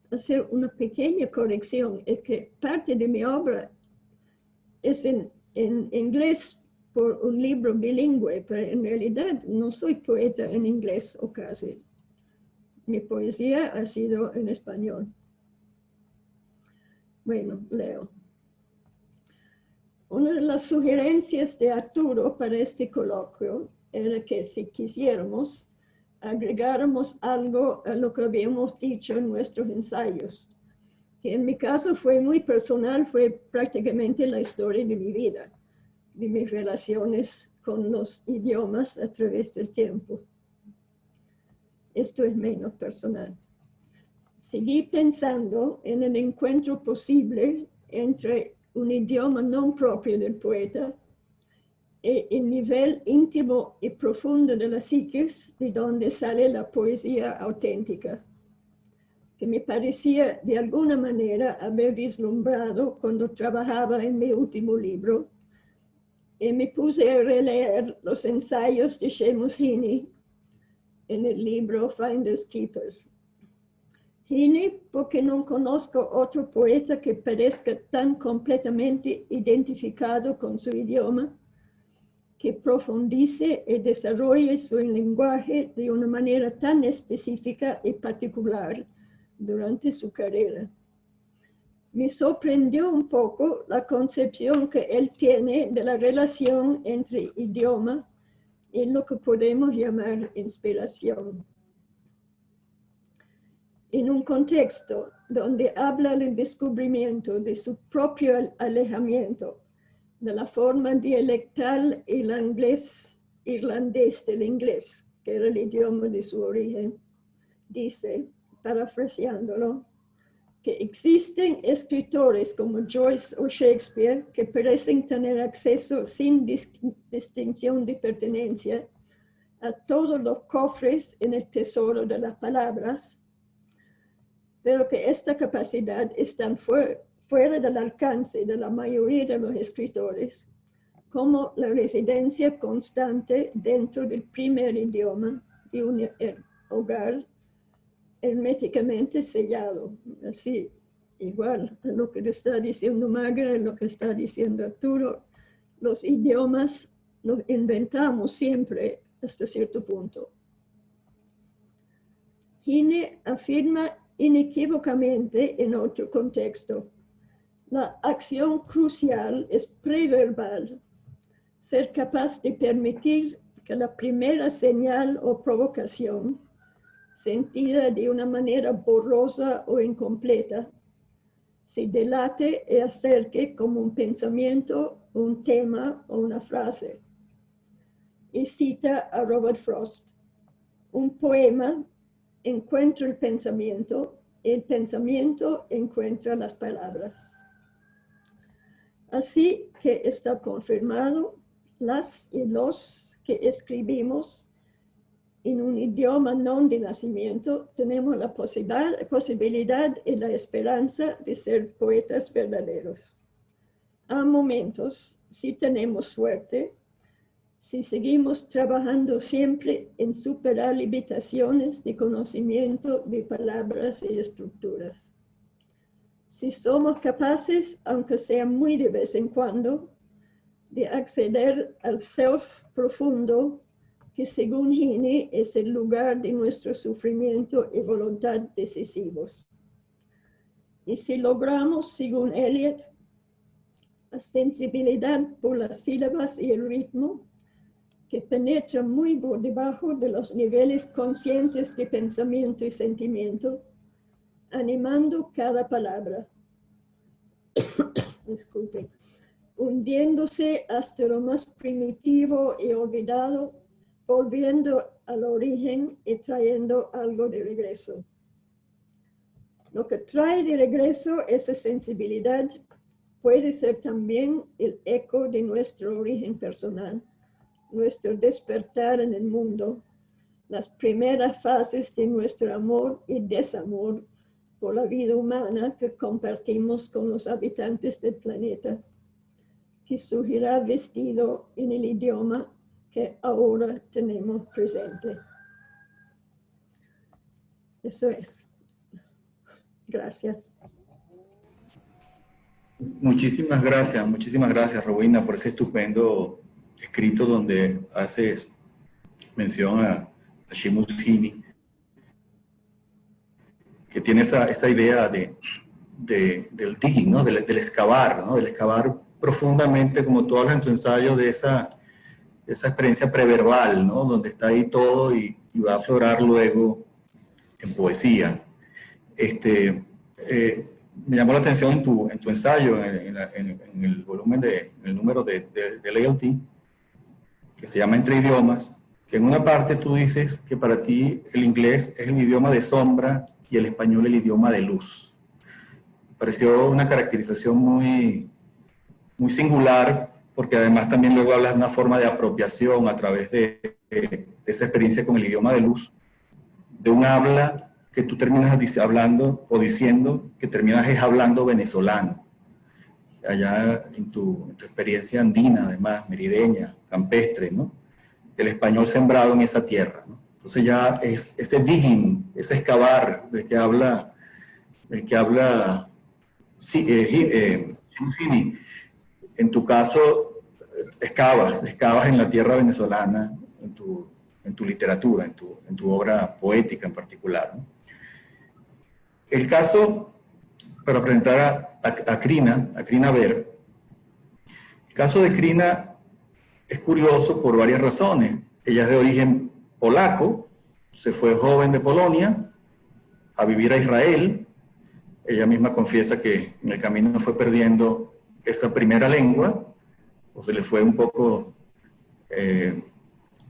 hacer una pequeña corrección. Es que parte de mi obra es en inglés por un libro bilingüe, pero en realidad no soy poeta en inglés o casi. Mi poesía ha sido en español. Bueno, leo. Una de las sugerencias de Arturo para este coloquio era que si quisiéramos, agregáramos algo a lo que habíamos dicho en nuestros ensayos, que en mi caso fue muy personal, fue prácticamente la historia de mi vida, de mis relaciones con los idiomas a través del tiempo. Esto es menos personal. Seguí pensando en el encuentro posible entre un idioma no propio del poeta y el nivel íntimo y profundo de la psiquis de donde sale la poesía auténtica, que me parecía de alguna manera haber vislumbrado cuando trabajaba en mi último libro, y me puse a releer los ensayos de Seamus Heaney en el libro Finders Keepers. Heaney, porque no conozco otro poeta que parezca tan completamente identificado con su idioma, que profundice y desarrolle su lenguaje de una manera tan específica y particular durante su carrera. Me sorprendió un poco la concepción que él tiene de la relación entre idioma y lo que podemos llamar inspiración. En un contexto donde habla del descubrimiento de su propio alejamiento de la forma dialectal irlandés del inglés, que era el idioma de su origen, dice, parafraseándolo, que existen escritores como Joyce o Shakespeare que parecen tener acceso sin distinción de pertenencia a todos los cofres en el tesoro de las palabras, pero que esta capacidad está fuera del alcance de la mayoría de los escritores, como la residencia constante dentro del primer idioma de un hogar herméticamente sellado. Así, igual a lo que le está diciendo Magra, lo que está diciendo Arturo, los idiomas los inventamos siempre hasta cierto punto. Heaney afirma inequívocamente en otro contexto: la acción crucial es preverbal, ser capaz de permitir que la primera señal o provocación, sentida de una manera borrosa o incompleta, se delate y acerque como un pensamiento, un tema o una frase. Y cita a Robert Frost: un poema encuentra el pensamiento encuentra las palabras. Así que está confirmado, las y los que escribimos en un idioma no de nacimiento tenemos la posibilidad y la esperanza de ser poetas verdaderos. A momentos, si tenemos suerte, si seguimos trabajando siempre en superar limitaciones de conocimiento de palabras y estructuras. Si somos capaces, aunque sea muy de vez en cuando, de acceder al self profundo, que según Heaney es el lugar de nuestro sufrimiento y voluntad decisivos. Y si logramos, según Eliot, la sensibilidad por las sílabas y el ritmo, que penetra muy por debajo de los niveles conscientes de pensamiento y sentimiento, animando cada palabra. Disculpen. hundiéndose hasta lo más primitivo y olvidado, volviendo al origen y trayendo algo de regreso. Lo que trae de regreso esa sensibilidad puede ser también el eco de nuestro origen personal, nuestro despertar en el mundo, las primeras fases de nuestro amor y desamor por la vida humana que compartimos con los habitantes del planeta, que surgirá vestido en el idioma que ahora tenemos presente. Eso es. Gracias. Muchísimas gracias, Rowena, por ese estupendo escrito donde haces mención a Seamus Heaney, que tiene esa idea del digging, ¿no? del excavar, ¿no? Del excavar profundamente, como tú hablas en tu ensayo, de esa experiencia preverbal, ¿no? Donde está ahí todo y va a aflorar luego en poesía. Me llamó la atención en tu ensayo, en el volumen, en el número del ALT, que se llama Entre Idiomas, que en una parte tú dices que para ti el inglés es el idioma de sombra y el español el idioma de luz. Pareció una caracterización muy singular, porque además también luego hablas de una forma de apropiación a través de esa experiencia con el idioma de luz, de un habla que tú terminas hablando o diciendo que terminas hablando venezolano, allá en tu experiencia andina, además, merideña, campestre, ¿no? El español sembrado en esa tierra, ¿no? Entonces ya es ese digging, ese excavar del que habla Heaney. En tu caso, excavas en la tierra venezolana, en tu literatura, en tu obra poética en particular, ¿no? El caso, para presentar a Krina Ver, el caso de Krina es curioso por varias razones. Ella es de origen polaco, se fue joven de Polonia a vivir a Israel. Ella misma confiesa que en el camino fue perdiendo esa primera lengua, o se le fue un poco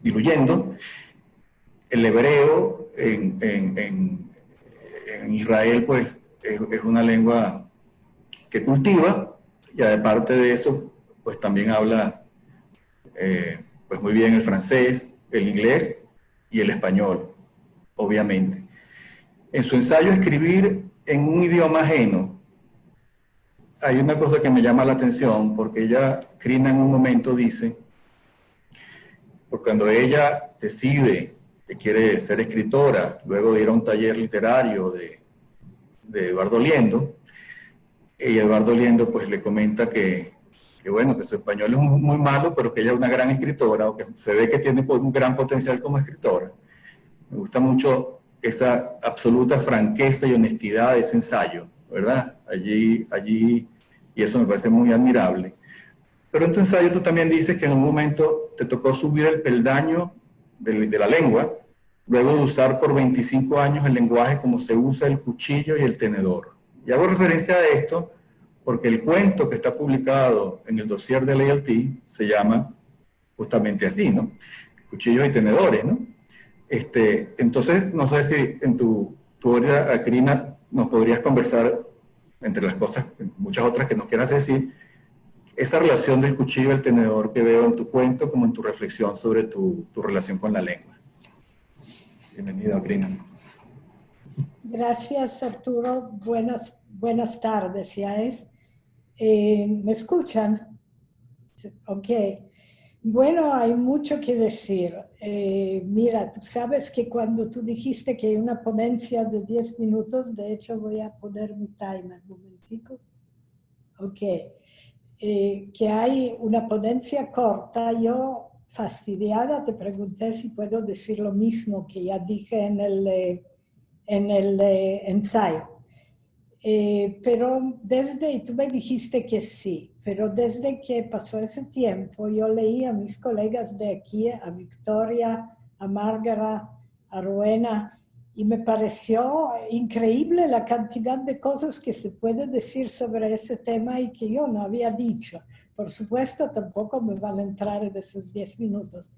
diluyendo. El hebreo en Israel, pues, es una lengua que cultiva, y aparte de eso, pues también habla pues muy bien el francés, el inglés y el español, obviamente. En su ensayo Escribir en un idioma ajeno, hay una cosa que me llama la atención, porque Krina en un momento dice, porque cuando ella decide que quiere ser escritora, luego de ir a un taller literario de Eduardo Liendo, y Eduardo Liendo pues le comenta que bueno, que su español es muy malo, pero que ella es una gran escritora, o que se ve que tiene un gran potencial como escritora. Me gusta mucho esa absoluta franqueza y honestidad de ese ensayo, ¿verdad? Allí, y eso me parece muy admirable. Pero en tu ensayo tú también dices que en un momento te tocó subir el peldaño de la lengua, luego de usar por 25 años el lenguaje como se usa el cuchillo y el tenedor. Y hago referencia a esto porque el cuento que está publicado en el dossier del ALT se llama justamente así, ¿no? Cuchillos y tenedores, ¿no? Entonces, no sé si en tu obra, Krina, nos podrías conversar, entre las cosas, muchas otras que nos quieras decir, esa relación del cuchillo y el tenedor que veo en tu cuento como en tu reflexión sobre tu relación con la lengua. Bienvenida, Krina. Gracias, Arturo. Buenas tardes, ya es. ¿Me escuchan? Ok. Bueno, hay mucho que decir. Mira, tú sabes que cuando tú dijiste que hay una ponencia de 10 minutos, de hecho voy a poner mi timer, un momentico. Ok. Que hay una ponencia corta, yo fastidiada te pregunté si puedo decir lo mismo que ya dije en el ensayo. Pero y tú me dijiste que sí, pero desde que pasó ese tiempo, yo leí a mis colegas de aquí, a Victoria, a Márgara, a Rowena, y me pareció increíble la cantidad de cosas que se puede decir sobre ese tema y que yo no había dicho. por supuesto tampoco me van a entrar en esos 10 minutos.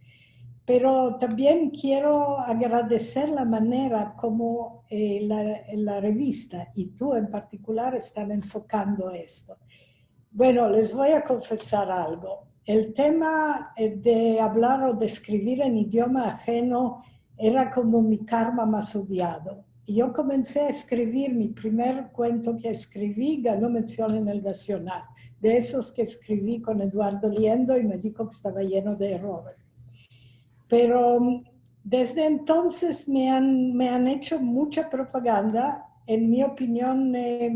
Pero también quiero agradecer la manera como la revista y tú en particular están enfocando esto. Bueno, les voy a confesar algo. El tema de hablar o de escribir en idioma ajeno era como mi karma más odiado. Y yo comencé a escribir, mi primer cuento que escribí ganó mención en el Nacional, de esos que escribí con Eduardo Liendo y me dijo que estaba lleno de errores. Pero desde entonces me han hecho mucha propaganda, en mi opinión,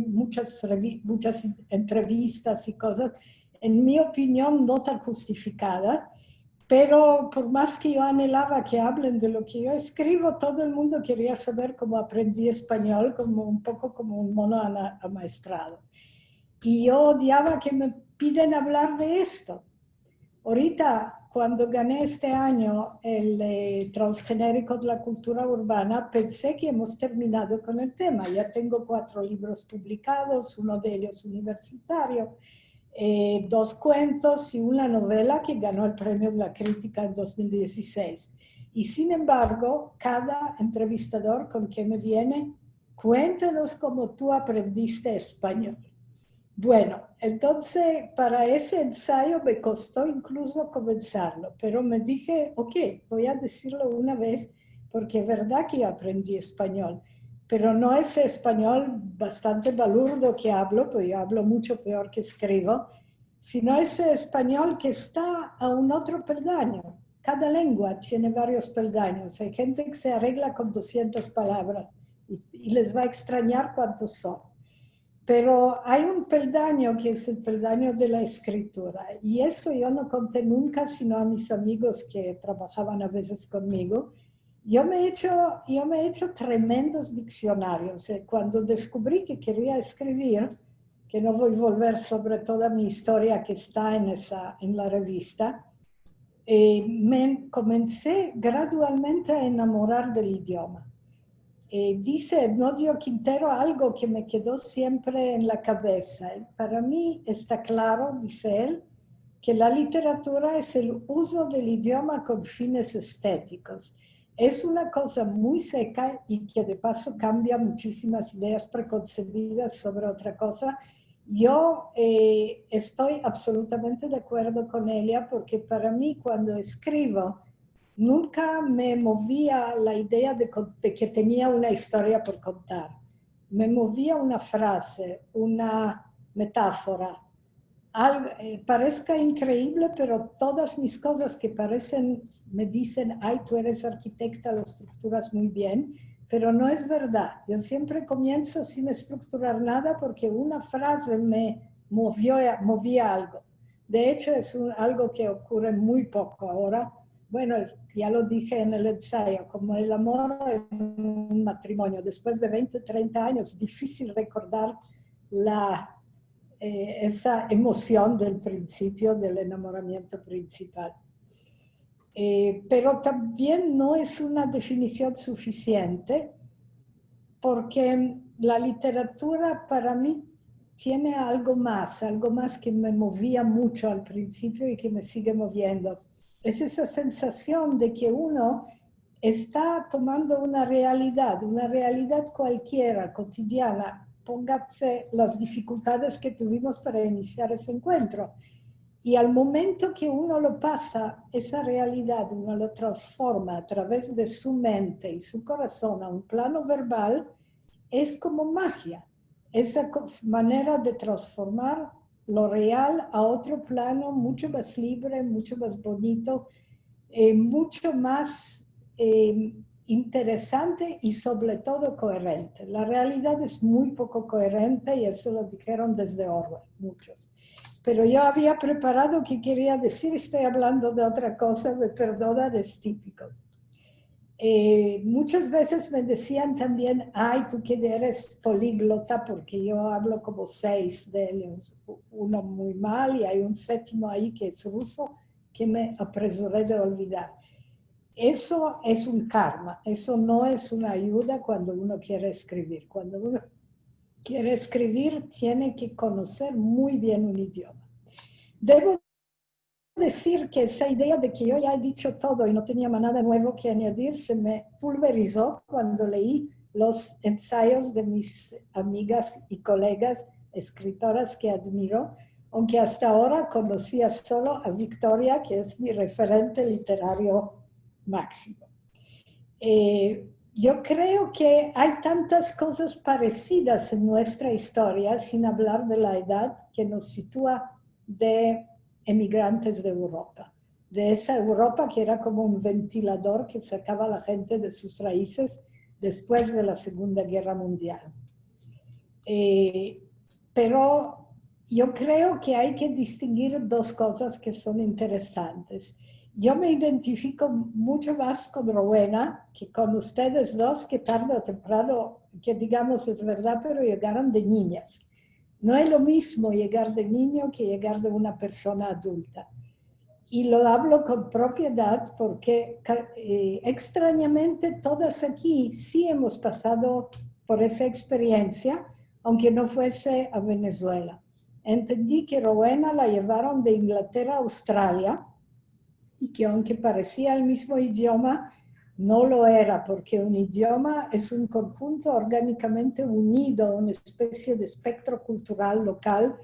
muchas entrevistas y cosas, en mi opinión no tan justificada, pero por más que yo anhelaba que hablen de lo que yo escribo, todo el mundo quería saber cómo aprendí español, como un poco como un mono amaestrado. Y yo odiaba que me piden hablar de esto. Ahorita, cuando gané este año el transgenérico de la cultura urbana, pensé que hemos terminado con el tema. Ya tengo 4 libros publicados, uno de ellos universitario, 2 cuentos y una novela que ganó el premio de la crítica en 2016. Y sin embargo, cada entrevistador con quien me viene, cuéntanos cómo tú aprendiste español. Bueno, entonces para ese ensayo me costó incluso comenzarlo, pero me dije, ok, voy a decirlo una vez porque es verdad que yo aprendí español, pero no ese español bastante balurdo que hablo, pues yo hablo mucho peor que escribo, sino ese español que está a un otro peldaño. Cada lengua tiene varios peldaños. Hay gente que se arregla con 200 palabras y les va a extrañar cuántos son. Pero hay un peldaño que es el peldaño de la escritura. Y eso yo no conté nunca, sino a mis amigos que trabajaban a veces conmigo. Yo me he hecho tremendos diccionarios. Cuando descubrí que quería escribir, que no voy a volver sobre toda mi historia que está en la revista, me comencé gradualmente a enamorar del idioma. Dice Ednodio Quintero algo que me quedó siempre en la cabeza. Para mí está claro, dice él, que la literatura es el uso del idioma con fines estéticos. Es una cosa muy seca y que de paso cambia muchísimas ideas preconcebidas sobre otra cosa. Yo estoy absolutamente de acuerdo con ella porque para mí cuando escribo, nunca me movía la idea de que tenía una historia por contar. Me movía una frase, una metáfora. Parezca increíble, pero todas mis cosas que me dicen, ay, tú eres arquitecta, lo estructuras muy bien, pero no es verdad. Yo siempre comienzo sin estructurar nada porque una frase me movía algo. De hecho, es algo que ocurre muy poco ahora. Bueno, ya lo dije en el ensayo, como el amor en un matrimonio. Después de 20, 30 años, es difícil recordar esa emoción del principio, del enamoramiento principal. Pero también no es una definición suficiente porque la literatura para mí tiene algo más que me movía mucho al principio y que me sigue moviendo. Es esa sensación de que uno está tomando una realidad cualquiera, cotidiana. Póngase las dificultades que tuvimos para iniciar ese encuentro. Y al momento que uno lo pasa, esa realidad, uno lo transforma a través de su mente y su corazón a un plano verbal, es como magia. Esa manera de transformar lo real a otro plano mucho más libre, mucho más bonito, mucho más interesante y sobre todo coherente. La realidad es muy poco coherente y eso lo dijeron desde Orwell, muchos. Pero yo había preparado que quería decir, estoy hablando de otra cosa, me perdonan, es típico. Muchas veces me decían también, ay, tú que eres políglota, porque yo hablo como 6 de ellos, uno muy mal y hay un 7º ahí que es ruso, que me apresuré de olvidar. Eso es un karma, eso no es una ayuda cuando uno quiere escribir. Cuando uno quiere escribir, tiene que conocer muy bien un idioma. Debo decir que esa idea de que yo ya he dicho todo y no tenía más nada nuevo que añadir se me pulverizó cuando leí los ensayos de mis amigas y colegas escritoras que admiro, aunque hasta ahora conocía solo a Victoria, que es mi referente literario máximo. Yo creo que hay tantas cosas parecidas en nuestra historia, sin hablar de la edad, que nos sitúa de emigrantes de Europa, de esa Europa que era como un ventilador que sacaba a la gente de sus raíces después de la Segunda Guerra Mundial. Pero yo creo que hay que distinguir dos cosas que son interesantes. Yo me identifico mucho más con Rowena que con ustedes dos, que tarde o temprano, que digamos es verdad, pero llegaron de niñas. No es lo mismo llegar de niño que llegar de una persona adulta. Y lo hablo con propiedad porque extrañamente todas aquí sí hemos pasado por esa experiencia, aunque no fuese a Venezuela. Entendí que Rowena la llevaron de Inglaterra a Australia y que aunque parecía el mismo idioma, no lo era, porque un idioma es un conjunto orgánicamente unido, una especie de espectro cultural local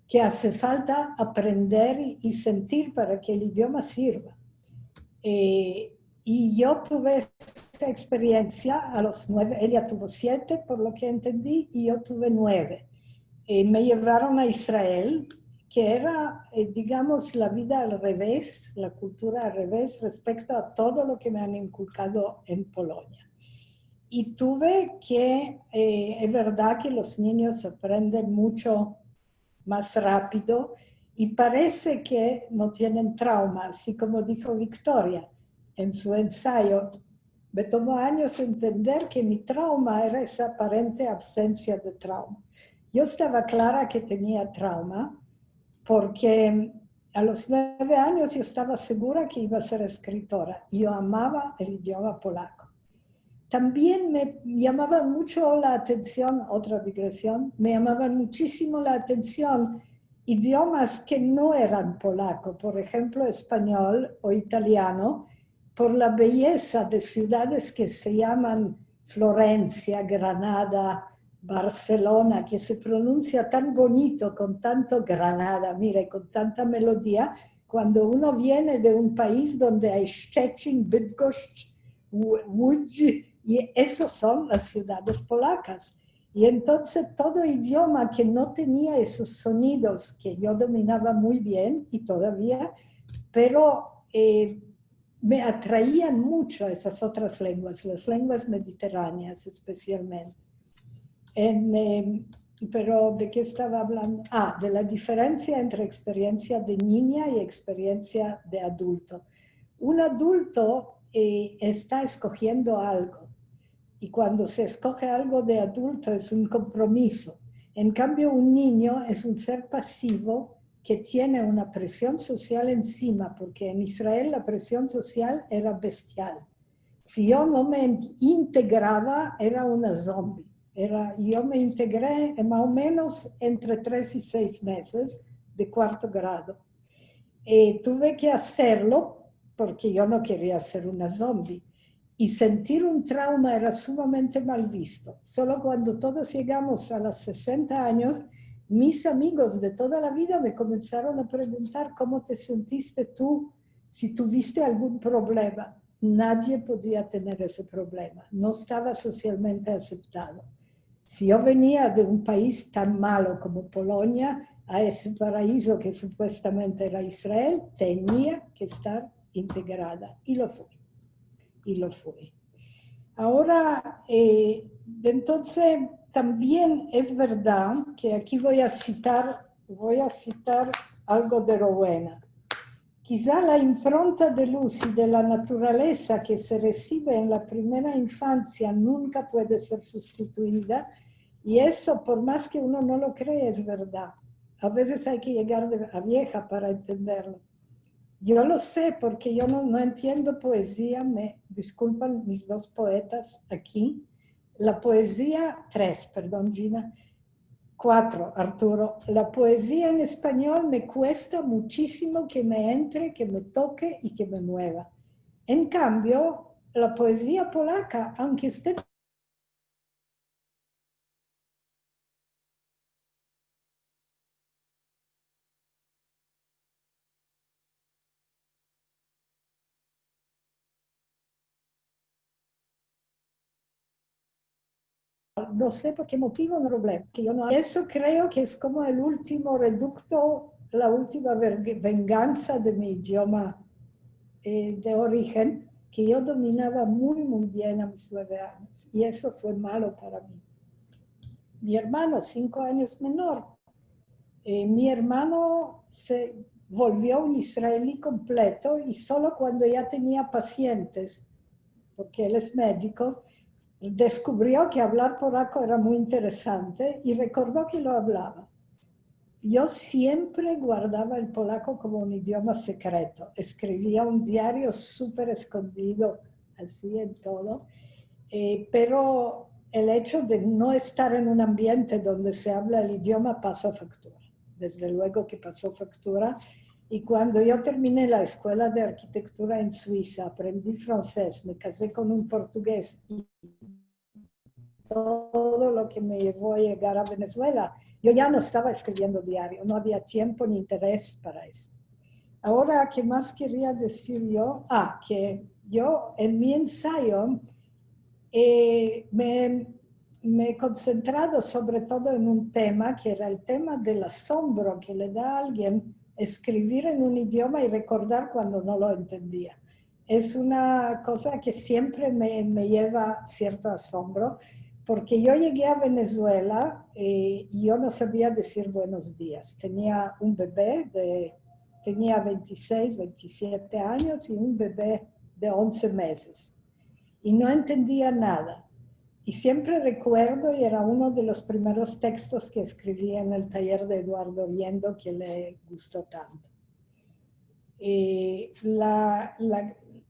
que hace falta aprender y sentir para que el idioma sirva. Y yo tuve esa experiencia a los 9, ella tuvo 7, por lo que entendí, y yo tuve 9. Me llevaron a Israel, que era, digamos, la vida al revés, la cultura al revés respecto a todo lo que me han inculcado en Polonia. Y tuve que, es verdad que los niños aprenden mucho más rápido y parece que no tienen trauma, así como dijo Victoria en su ensayo. Me tomó años entender que mi trauma era esa aparente ausencia de trauma. Yo estaba clara que tenía trauma porque a los 9 años yo estaba segura que iba a ser escritora. Yo amaba el idioma polaco. También me llamaba mucho la atención, otra digresión, me llamaban muchísimo la atención idiomas que no eran polaco, por ejemplo, español o italiano, por la belleza de ciudades que se llaman Florencia, Granada, Barcelona, que se pronuncia tan bonito, con tanto Granada, mira, y con tanta melodía, cuando uno viene de un país donde hay Szczecin, Bydgoszcz, Łódź, y esos son las ciudades polacas. Y entonces todo idioma que no tenía esos sonidos que yo dominaba muy bien y todavía, pero me atraían mucho esas otras lenguas, las lenguas mediterráneas especialmente. Pero ¿de qué estaba hablando? De la diferencia entre experiencia de niña y experiencia de adulto. Un adulto está escogiendo algo. Y cuando se escoge algo de adulto es un compromiso. En cambio, un niño es un ser pasivo que tiene una presión social encima, porque en Israel la presión social era bestial. Si yo no me integraba, era una zombie. Yo me integré más o menos entre 3 y 6 meses de 4º grado. Tuve que hacerlo porque yo no quería ser una zombie. Y sentir un trauma era sumamente mal visto. Solo cuando todos llegamos a los 60 años, mis amigos de toda la vida me comenzaron a preguntar cómo te sentiste tú, si tuviste algún problema. Nadie podía tener ese problema. No estaba socialmente aceptado. Si yo venía de un país tan malo como Polonia, a ese paraíso que supuestamente era Israel, tenía que estar integrada. Y lo fui. Ahora, entonces, también es verdad que aquí voy a citar algo de Rowena. Quizá la impronta de luz y de la naturaleza que se recibe en la primera infancia nunca puede ser sustituida, y eso, por más que uno no lo cree, es verdad. A veces hay que llegar a vieja para entenderlo. Yo lo sé porque yo no entiendo poesía, me disculpan mis 2 poetas aquí. La poesía, 3, perdón Gina, 4, Arturo. La poesía en español me cuesta muchísimo que me entre, que me toque y que me mueva. En cambio, la poesía polaca, aunque esté no sé por qué motivo no lo problema. Que yo no, eso creo que es como el último reducto, la última venganza de mi idioma de origen, que yo dominaba muy, muy bien a mis 9 años. Y eso fue malo para mí. Mi hermano, 5 años menor, mi hermano se volvió un israelí completo y solo cuando ya tenía pacientes, porque él es médico, descubrió que hablar polaco era muy interesante y recordó que lo hablaba. Yo siempre guardaba el polaco como un idioma secreto. Escribía un diario súper escondido, así en todo. Pero el hecho de no estar en un ambiente donde se habla el idioma pasa factura. Desde luego que pasó factura. Y cuando yo terminé la escuela de arquitectura en Suiza, aprendí francés, me casé con un portugués y todo lo que me llevó a llegar a Venezuela, yo ya no estaba escribiendo diario, no había tiempo ni interés para eso. Ahora, ¿qué más quería decir yo? Que yo en mi ensayo me he concentrado sobre todo en un tema que era el tema del asombro que le da a alguien escribir en un idioma y recordar cuando no lo entendía. Es una cosa que siempre me lleva cierto asombro, porque yo llegué a Venezuela y yo no sabía decir buenos días. Tenía un bebé, tenía 26, 27 años y un bebé de 11 meses. Y no entendía nada. Y siempre recuerdo, y era uno de los primeros textos que escribí en el taller de Eduardo Viendo, que le gustó tanto.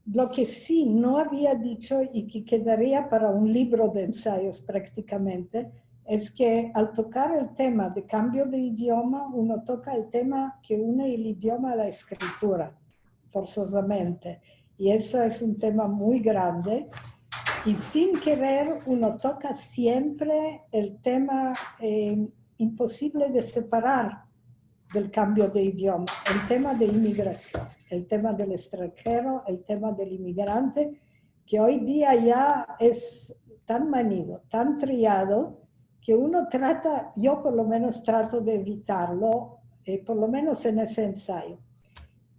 Lo que sí no había dicho y que quedaría para un libro de ensayos prácticamente, es que al tocar el tema de cambio de idioma, uno toca el tema que une el idioma a la escritura, forzosamente. Y eso es un tema muy grande. Y sin querer uno toca siempre el tema imposible de separar del cambio de idioma, el tema de inmigración, el tema del extranjero, el tema del inmigrante, que hoy día ya es tan manido, tan trillado, que uno trata, yo por lo menos trato de evitarlo, por lo menos en ese ensayo.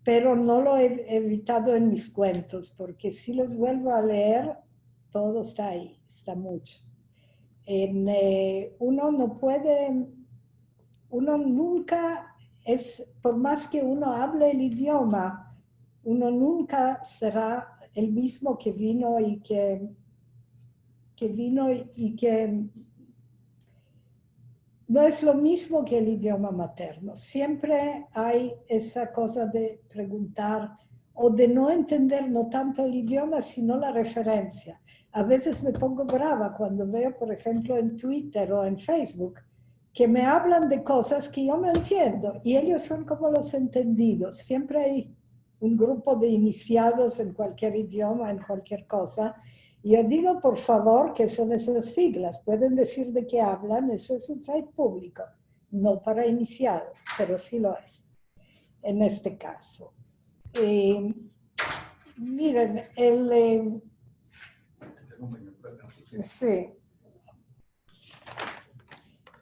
Pero no lo he evitado en mis cuentos, porque si los vuelvo a leer, todo está ahí, está mucho. Uno no puede, uno nunca es, por más que uno hable el idioma, uno nunca será el mismo que vino y que no es lo mismo que el idioma materno. Siempre hay esa cosa de preguntar o de no entender no tanto el idioma, sino la referencia. A veces me pongo brava cuando veo, por ejemplo, en Twitter o en Facebook, que me hablan de cosas que yo no entiendo y ellos son como los entendidos. Siempre hay un grupo de iniciados en cualquier idioma, en cualquier cosa. Y yo digo, por favor, ¿qué son esas siglas? Pueden decir de qué hablan, eso es un site público, no para iniciados, pero sí lo es, en este caso. Miren, sí.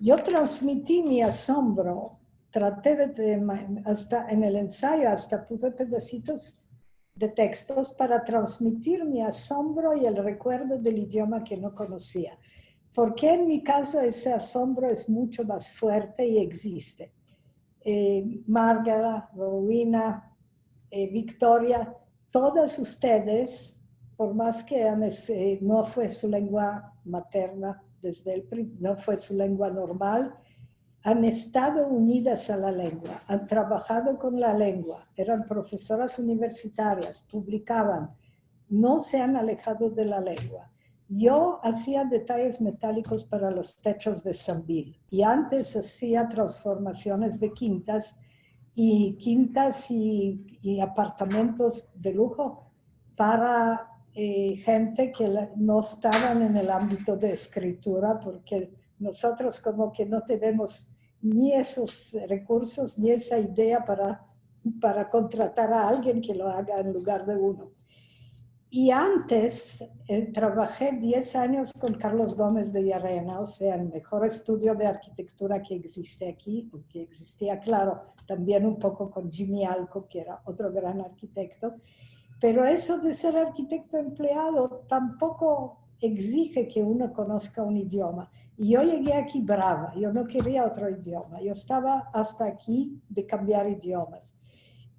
Yo transmití mi asombro, traté hasta en el ensayo, hasta puse pedacitos de textos para transmitir mi asombro y el recuerdo del idioma que no conocía. Porque en mi caso ese asombro es mucho más fuerte y existe. Margarita, Rowena, Victoria, todas ustedes, por más que no fue su lengua materna, no fue su lengua normal, han estado unidas a la lengua, han trabajado con la lengua, eran profesoras universitarias, publicaban, no se han alejado de la lengua. Yo hacía detalles metálicos para los techos de Sambil y antes hacía transformaciones de quintas y apartamentos de lujo para gente que no estaban en el ámbito de escritura, porque nosotros como que no tenemos ni esos recursos ni esa idea para contratar a alguien que lo haga en lugar de uno. Y antes trabajé 10 años con Carlos Gómez de Llarena, o sea, el mejor estudio de arquitectura que existe aquí, o que existía, claro, también un poco con Jimmy Alco, que era otro gran arquitecto. Pero eso de ser arquitecto empleado tampoco exige que uno conozca un idioma. Y yo llegué aquí brava, yo no quería otro idioma, yo estaba hasta aquí de cambiar idiomas.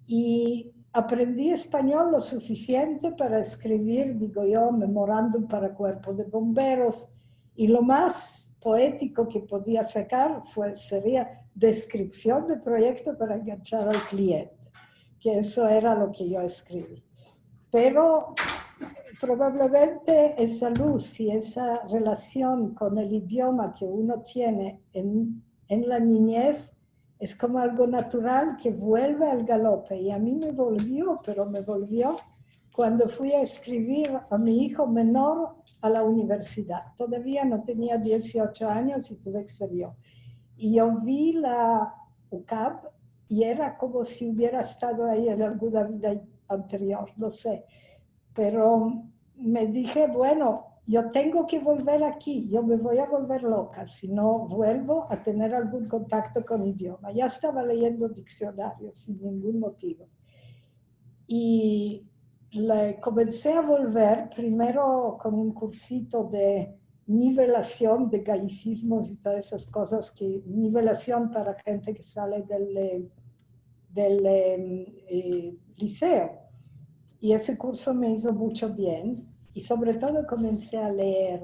Y aprendí español lo suficiente para escribir, digo yo, memorándum para cuerpo de bomberos. Y lo más poético que podía sacar sería descripción de proyecto para enganchar al cliente, que eso era lo que yo escribí. Pero probablemente esa luz y esa relación con el idioma que uno tiene en la niñez es como algo natural que vuelve al galope. Y a mí me volvió cuando fui a escribir a mi hijo menor a la universidad. Todavía no tenía 18 años y tuve que ser yo. Y yo vi la UCAB y era como si hubiera estado ahí en alguna vida anterior, no sé. Pero me dije, bueno, yo tengo que volver aquí, yo me voy a volver loca si no vuelvo a tener algún contacto con idioma. Ya estaba leyendo diccionarios sin ningún motivo. Y comencé a volver primero con un cursito de nivelación de gallicismos y todas esas cosas, nivelación para gente que sale del liceo. Y ese curso me hizo mucho bien y sobre todo comencé a leer,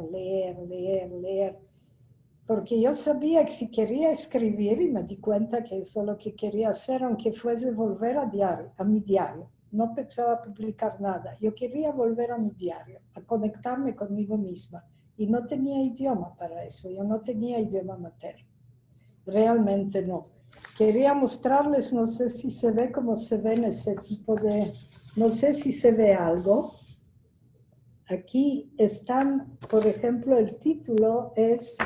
porque yo sabía que si quería escribir, y me di cuenta que eso es lo que quería hacer, aunque fuese volver a mi diario. No pensaba publicar nada, yo quería volver a mi diario, a conectarme conmigo misma. Y no tenía idioma para eso, yo no tenía idioma materno, realmente no. Quería mostrarles, no sé si se ve como se ve en ese tipo de... No sé si se ve algo. Aquí están, por ejemplo, el título es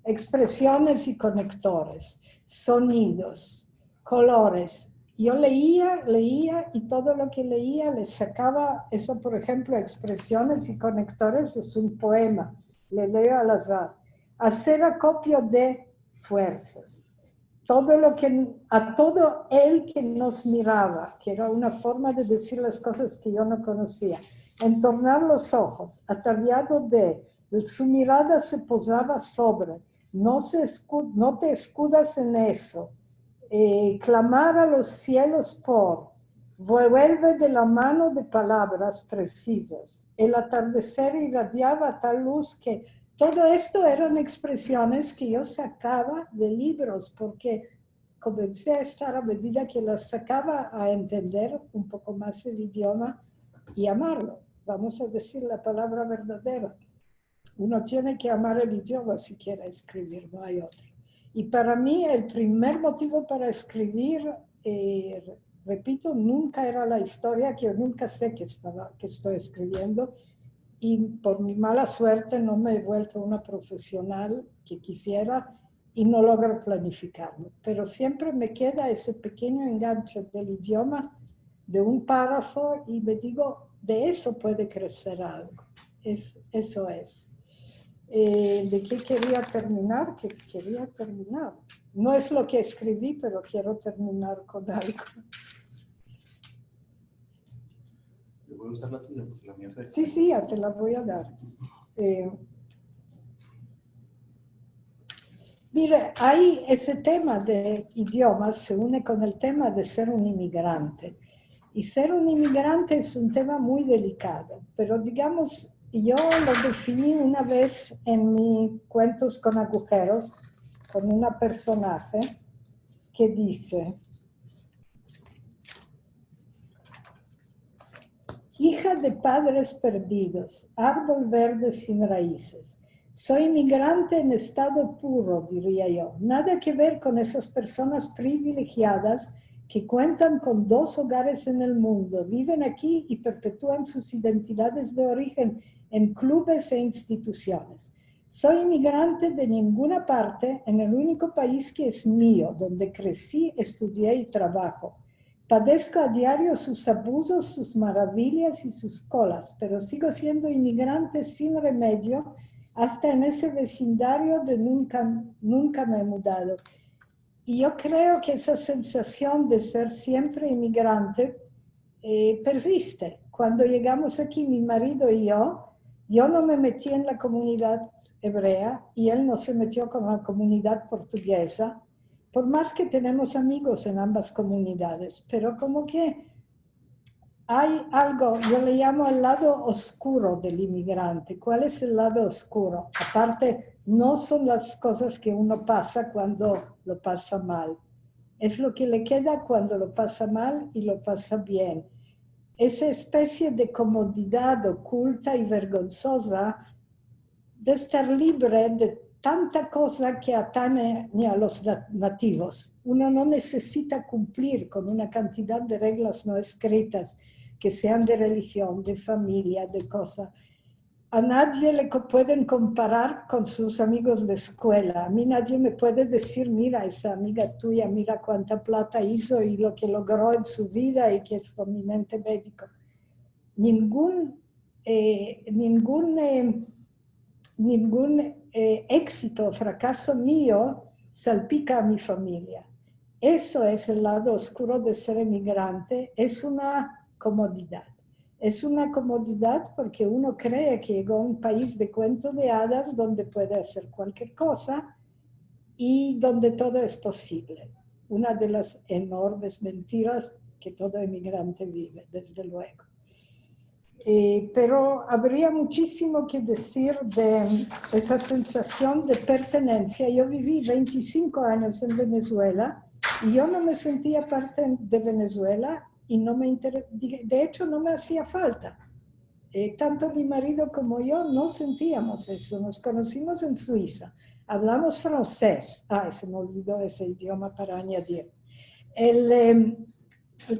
Expresiones y conectores, sonidos, colores. Yo leía y todo lo que leía le sacaba, eso por ejemplo, expresiones y conectores es un poema, le leo al azar. Hacer acopio de fuerzas. A todo el que nos miraba, que era una forma de decir las cosas que yo no conocía, entornar los ojos, ataviado de, su mirada se posaba sobre, no te escudas en eso, clamar a los cielos por, vuelve de la mano de palabras precisas, el atardecer irradiaba tal luz que todo esto eran expresiones que yo sacaba de libros porque comencé a estar a medida que las sacaba a entender un poco más el idioma y amarlo. Vamos a decir la palabra verdadera. Uno tiene que amar el idioma si quiere escribir, no hay otro. Y para mí el primer motivo para escribir, repito, nunca era la historia, que yo nunca sé que estoy escribiendo, y por mi mala suerte no me he vuelto una profesional que quisiera y no logro planificarlo. Pero siempre me queda ese pequeño enganche del idioma, de un párrafo, y me digo, de eso puede crecer algo. Eso es. ¿De qué quería terminar? ¿Qué quería terminar? No es lo que escribí, pero quiero terminar con algo. Voy a usar la tuya porque la mía Sí, ya te la voy a dar. Mire, hay ese tema de idiomas se une con el tema de ser un inmigrante. Y ser un inmigrante es un tema muy delicado, pero digamos, yo lo definí una vez en mi Cuentos con agujeros, con una personaje que dice... Hija de padres perdidos, árbol verde sin raíces. Soy inmigrante en estado puro, diría yo. Nada que ver con esas personas privilegiadas que cuentan con 2 hogares en el mundo, viven aquí y perpetúan sus identidades de origen en clubes e instituciones. Soy inmigrante de ninguna parte en el único país que es mío, donde crecí, estudié y trabajo. Padezco a diario sus abusos, sus maravillas y sus colas, pero sigo siendo inmigrante sin remedio hasta en ese vecindario de nunca me he mudado. Y yo creo que esa sensación de ser siempre inmigrante persiste. Cuando llegamos aquí, mi marido y yo no me metí en la comunidad hebrea y él no se metió con la comunidad portuguesa, por más que tenemos amigos en ambas comunidades, pero como que hay algo, yo le llamo el lado oscuro del inmigrante. ¿Cuál es el lado oscuro? Aparte, no son las cosas que uno pasa cuando lo pasa mal. Es lo que le queda cuando lo pasa mal y lo pasa bien. Esa especie de comodidad oculta y vergonzosa de estar libre de tanta cosa que atañe a los nativos. Uno no necesita cumplir con una cantidad de reglas no escritas que sean de religión, de familia, de cosas. A nadie le pueden comparar con sus amigos de escuela. A mí nadie me puede decir, mira, esa amiga tuya, mira cuánta plata hizo y lo que logró en su vida y que es prominente médico. Ningún éxito o fracaso mío salpica a mi familia. Eso es el lado oscuro de ser emigrante, es una comodidad. Es una comodidad porque uno cree que llegó a un país de cuento de hadas donde puede hacer cualquier cosa y donde todo es posible. Una de las enormes mentiras que todo emigrante vive, desde luego. Pero habría muchísimo que decir de esa sensación de pertenencia. Yo viví 25 años en Venezuela y yo no me sentía parte de Venezuela y de hecho no me hacía falta. Tanto mi marido como yo no sentíamos eso. Nos conocimos en Suiza. Hablamos francés. Ay, se me olvidó ese idioma para añadir.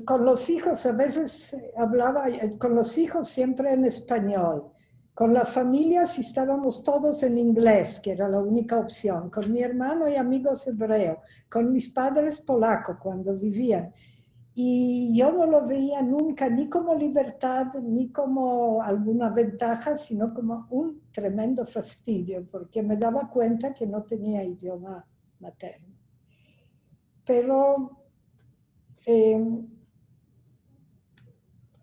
Con los hijos, a veces hablaba con los hijos siempre en español. Con la familia, si estábamos todos en inglés, que era la única opción. Con mi hermano y amigos hebreos. Con mis padres polacos cuando vivían. Y yo no lo veía nunca ni como libertad, ni como alguna ventaja, sino como un tremendo fastidio, porque me daba cuenta que no tenía idioma materno. Pero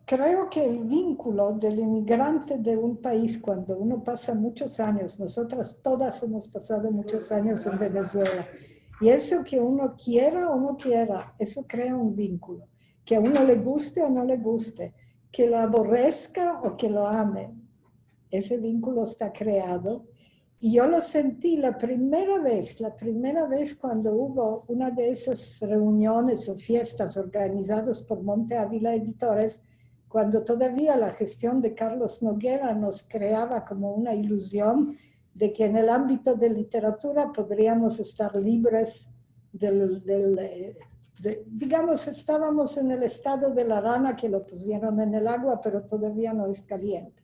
creo que el vínculo del inmigrante de un país, cuando uno pasa muchos años, nosotras todas hemos pasado muchos años en Venezuela, y eso que uno quiera o no quiera, eso crea un vínculo. Que a uno le guste o no le guste, que lo aborrezca o que lo ame, ese vínculo está creado. Y yo lo sentí la primera vez cuando hubo una de esas reuniones o fiestas organizadas por Monte Ávila Editores, cuando todavía la gestión de Carlos Noguera nos creaba como una ilusión de que en el ámbito de literatura podríamos estar libres digamos, estábamos en el estado de la rana que lo pusieron en el agua, pero todavía no es caliente.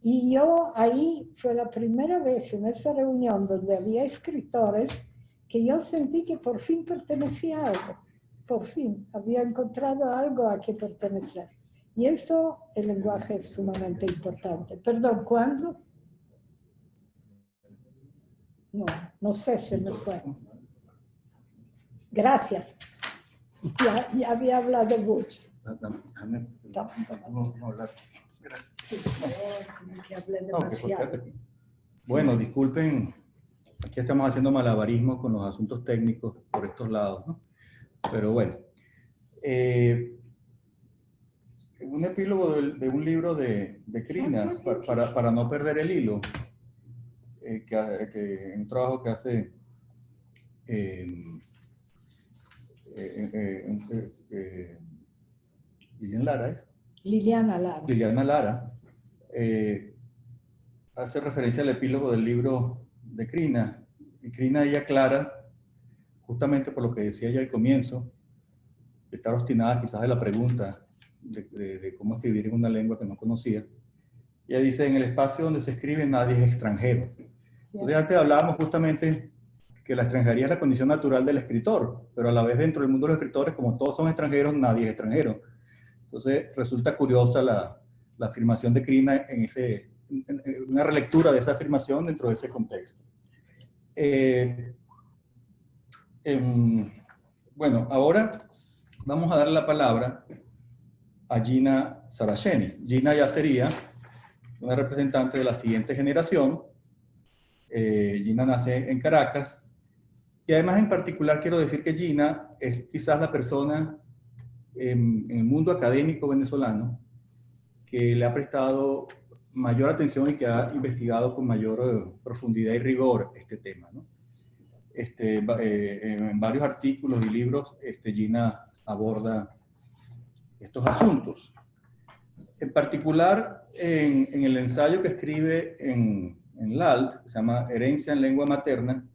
Y yo ahí fue la primera vez en esa reunión donde había escritores que yo sentí que por fin pertenecía a algo. Por fin había encontrado algo a que pertenecer. Y eso, el lenguaje es sumamente importante. Perdón, ¿cuándo? No sé, se me fue. Gracias. Ya había hablado mucho. Gracias. Sí, que hablé demasiado. Bueno, disculpen, aquí estamos haciendo malabarismos con los asuntos técnicos por estos lados, ¿no? Pero bueno, un epílogo de un libro de Krina, para no perder el hilo, que un trabajo que hace Guillén Lara, Liliana Lara. Liliana Lara, hace referencia al epílogo del libro de Crina. Y Crina ella aclara, justamente por lo que decía ella al comienzo, de estar obstinada quizás de la pregunta de cómo escribir en una lengua que no conocía. Ella dice, en el espacio donde se escribe nadie es extranjero. Entonces antes hablábamos justamente que la extranjería es la condición natural del escritor, pero a la vez dentro del mundo de los escritores, como todos son extranjeros, nadie es extranjero. Entonces resulta curiosa la afirmación de Crina en una relectura de esa afirmación dentro de ese contexto. Bueno, ahora vamos a dar la palabra a Gina Saraceni. Gina ya sería una representante de la siguiente generación. Gina nace en Caracas. Y además, en particular, quiero decir que Gina es quizás la persona en el mundo académico venezolano que le ha prestado mayor atención y que ha investigado con mayor profundidad y rigor este tema, ¿no? En varios artículos y libros, Gina aborda estos asuntos. En particular, en el ensayo que escribe en LALT, que se llama Herencia en Lengua Materna,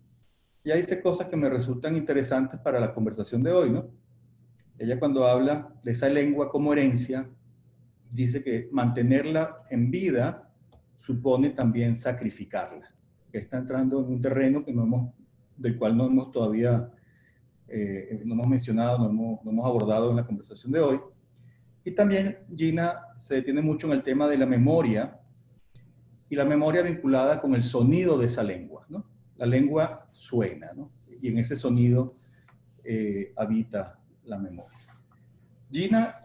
ya dice cosas que me resultan interesantes para la conversación de hoy, ¿no? Ella, cuando habla de esa lengua como herencia, dice que mantenerla en vida supone también sacrificarla, que está entrando en un terreno que del cual no hemos todavía no hemos mencionado, no hemos abordado en la conversación de hoy. Y también Gina se detiene mucho en el tema de la memoria, y la memoria vinculada con el sonido de esa lengua, ¿no? La lengua suena, ¿no? Y en ese sonido habita la memoria. Gina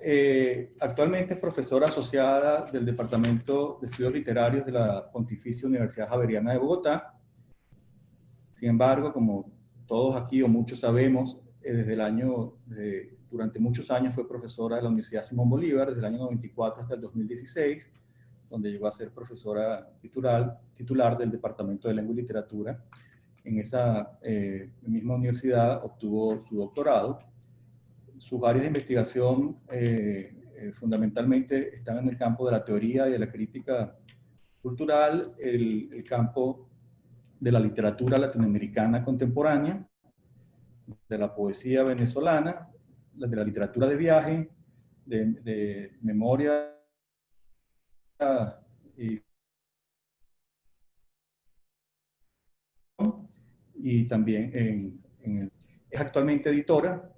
actualmente es profesora asociada del Departamento de Estudios Literarios de la Pontificia Universidad Javeriana de Bogotá. Sin embargo, como todos aquí o muchos sabemos, durante muchos años fue profesora de la Universidad Simón Bolívar, desde el año 94 hasta el 2016, donde llegó a ser profesora titular del Departamento de Lengua y Literatura. En esa misma universidad obtuvo su doctorado. Sus áreas de investigación fundamentalmente están en el campo de la teoría y de la crítica cultural, el campo de la literatura latinoamericana contemporánea, de la poesía venezolana, de la literatura de viaje, de memoria y también es actualmente editora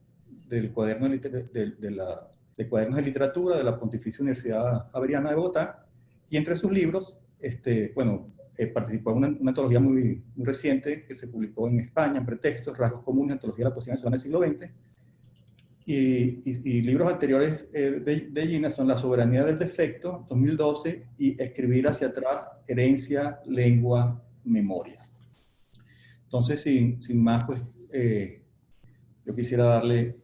del cuaderno de cuadernos de literatura de la Pontificia Universidad Javeriana de Bogotá, y entre sus libros, participó en una antología muy reciente que se publicó en España, en Pretextos, Rasgos Comunes, Antología de la Poesía Venezolana del siglo XX, y libros anteriores de Gina son La Soberanía del Defecto, 2012, y Escribir hacia atrás, Herencia, Lengua, Memoria. Entonces, sin más, pues, yo quisiera darle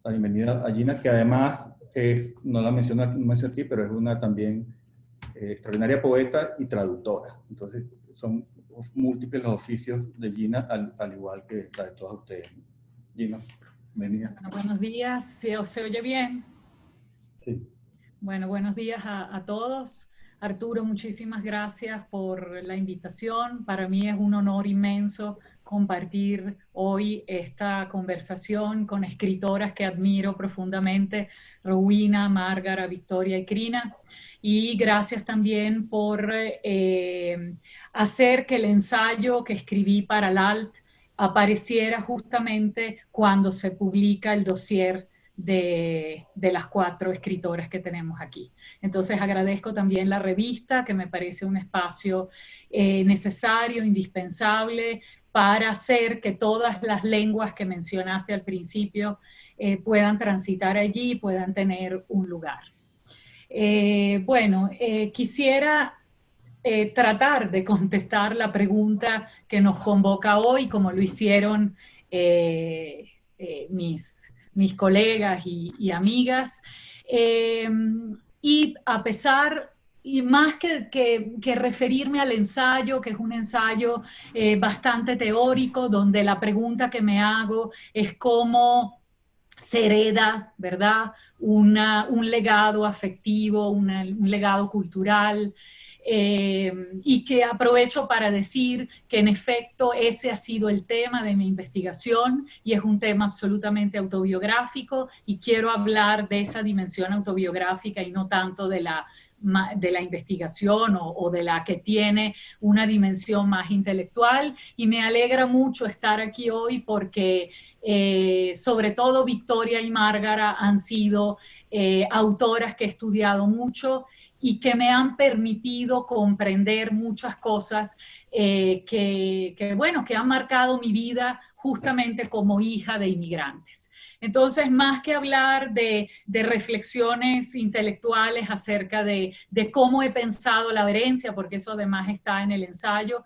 la bienvenida a Gina, que además no la menciono aquí, pero es una también extraordinaria poeta y traductora. Entonces, son múltiples los oficios de Gina, al igual que la de todas ustedes. Gina, bienvenida. Bueno, buenos días, ¿se oye bien? Sí. Bueno, buenos días a todos. Arturo, muchísimas gracias por la invitación. Para mí es un honor inmenso compartir hoy esta conversación con escritoras que admiro profundamente, Rowena, Márgara, Victoria y Crina. Y gracias también por hacer que el ensayo que escribí para LALT apareciera justamente cuando se publica el dossier de las 4 escritoras que tenemos aquí. Entonces agradezco también la revista, que me parece un espacio necesario, indispensable, para hacer que todas las lenguas que mencionaste al principio puedan transitar allí y puedan tener un lugar. Quisiera tratar de contestar la pregunta que nos convoca hoy, como lo hicieron mis colegas y amigas, y a pesar, y más que referirme al ensayo, que es un ensayo bastante teórico, donde la pregunta que me hago es cómo se hereda, ¿verdad?, un legado afectivo, un legado cultural, y que aprovecho para decir que en efecto ese ha sido el tema de mi investigación y es un tema absolutamente autobiográfico y quiero hablar de esa dimensión autobiográfica y no tanto de la investigación o de la que tiene una dimensión más intelectual, y me alegra mucho estar aquí hoy porque sobre todo Victoria y Márgara han sido autoras que he estudiado mucho y que me han permitido comprender muchas cosas que han marcado mi vida justamente como hija de inmigrantes. Entonces, más que hablar de reflexiones intelectuales acerca de cómo he pensado la herencia, porque eso además está en el ensayo,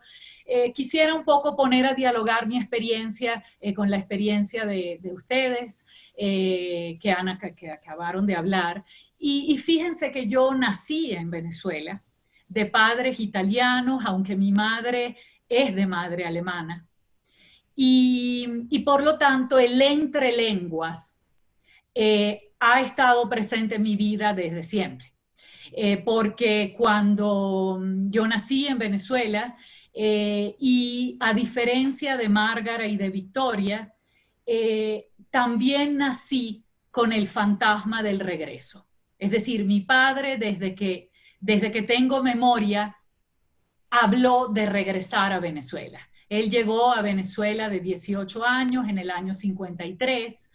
quisiera un poco poner a dialogar mi experiencia con la experiencia de ustedes que acabaron de hablar. Y fíjense que yo nací en Venezuela, de padres italianos, aunque mi madre es de madre alemana. Y por lo tanto, el entre lenguas ha estado presente en mi vida desde siempre. Porque cuando yo nací en Venezuela, y a diferencia de Márgara y de Victoria, también nací con el fantasma del regreso. Es decir, mi padre, desde que tengo memoria, habló de regresar a Venezuela. Él llegó a Venezuela de 18 años, en el año 53,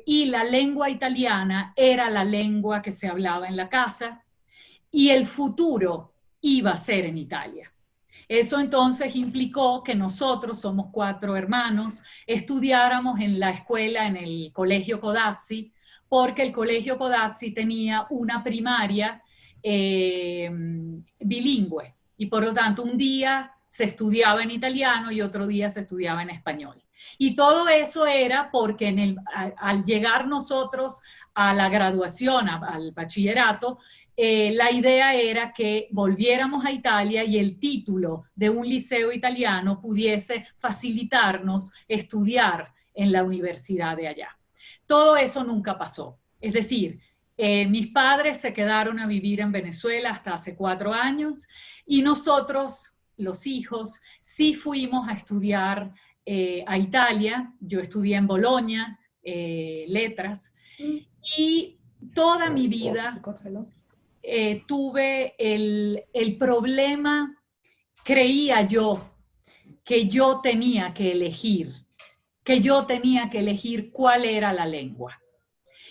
y la lengua italiana era la lengua que se hablaba en la casa, y el futuro iba a ser en Italia. Eso entonces implicó que nosotros, somos 4 hermanos, estudiáramos en la escuela, en el Colegio Codazzi, porque el Colegio Codazzi tenía una primaria bilingüe, y por lo tanto un día se estudiaba en italiano y otro día se estudiaba en español. Y todo eso era porque al llegar nosotros a la graduación, al bachillerato, la idea era que volviéramos a Italia y el título de un liceo italiano pudiese facilitarnos estudiar en la universidad de allá. Todo eso nunca pasó. Es decir, mis padres se quedaron a vivir en Venezuela hasta hace 4 años y nosotros, los hijos, sí fuimos a estudiar a Italia. Yo estudié en Bolonia, letras, y toda mi vida tuve el problema, creía yo, que yo tenía que elegir cuál era la lengua.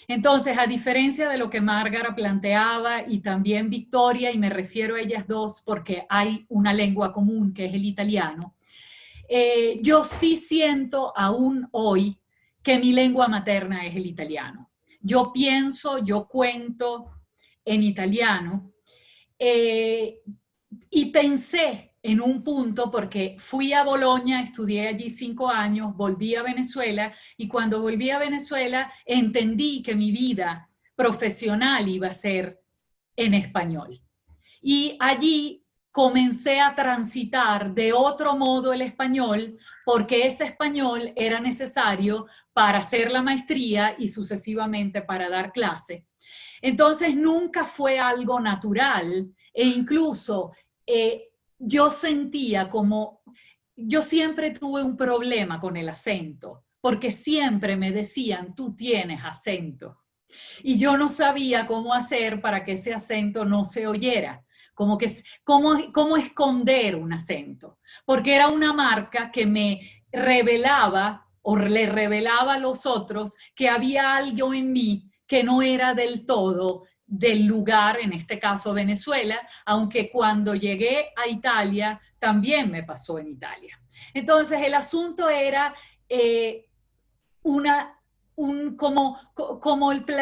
Entonces, a diferencia de lo que Márgara planteaba y también Victoria, y me refiero a ellas dos porque hay una lengua común que es el italiano, yo sí siento aún hoy que mi lengua materna es el italiano. Yo pienso, yo cuento en italiano, y pensé en un punto, porque fui a Bolonia, estudié allí 5 años, volví a Venezuela, y cuando volví a Venezuela entendí que mi vida profesional iba a ser en español. Y allí comencé a transitar de otro modo el español, porque ese español era necesario para hacer la maestría y sucesivamente para dar clase. Entonces nunca fue algo natural, e incluso yo sentía yo siempre tuve un problema con el acento, porque siempre me decían, tú tienes acento. Y yo no sabía cómo hacer para que ese acento no se oyera, cómo esconder un acento, porque era una marca que me revelaba o le revelaba a los otros que había algo en mí que no era del todo del lugar, en este caso Venezuela, aunque cuando llegué a Italia también me pasó en Italia. Entonces el asunto era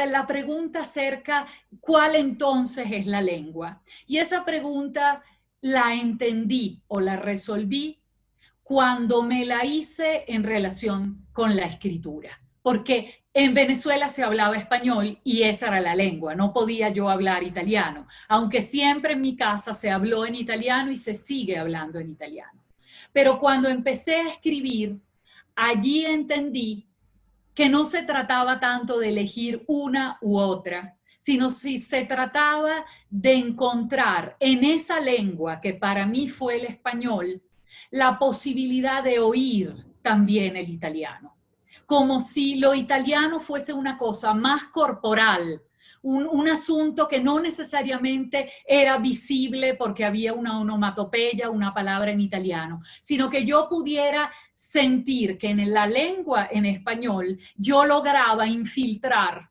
la pregunta acerca cuál entonces es la lengua. Y esa pregunta la entendí o la resolví cuando me la hice en relación con la escritura. Porque en Venezuela se hablaba español y esa era la lengua, no podía yo hablar italiano, aunque siempre en mi casa se habló en italiano y se sigue hablando en italiano. Pero cuando empecé a escribir, allí entendí que no se trataba tanto de elegir una u otra, sino si se trataba de encontrar en esa lengua que para mí fue el español, la posibilidad de oír también el italiano. Como si lo italiano fuese una cosa más corporal, un asunto que no necesariamente era visible porque había una onomatopeya, una palabra en italiano, sino que yo pudiera sentir que en la lengua en español yo lograba infiltrar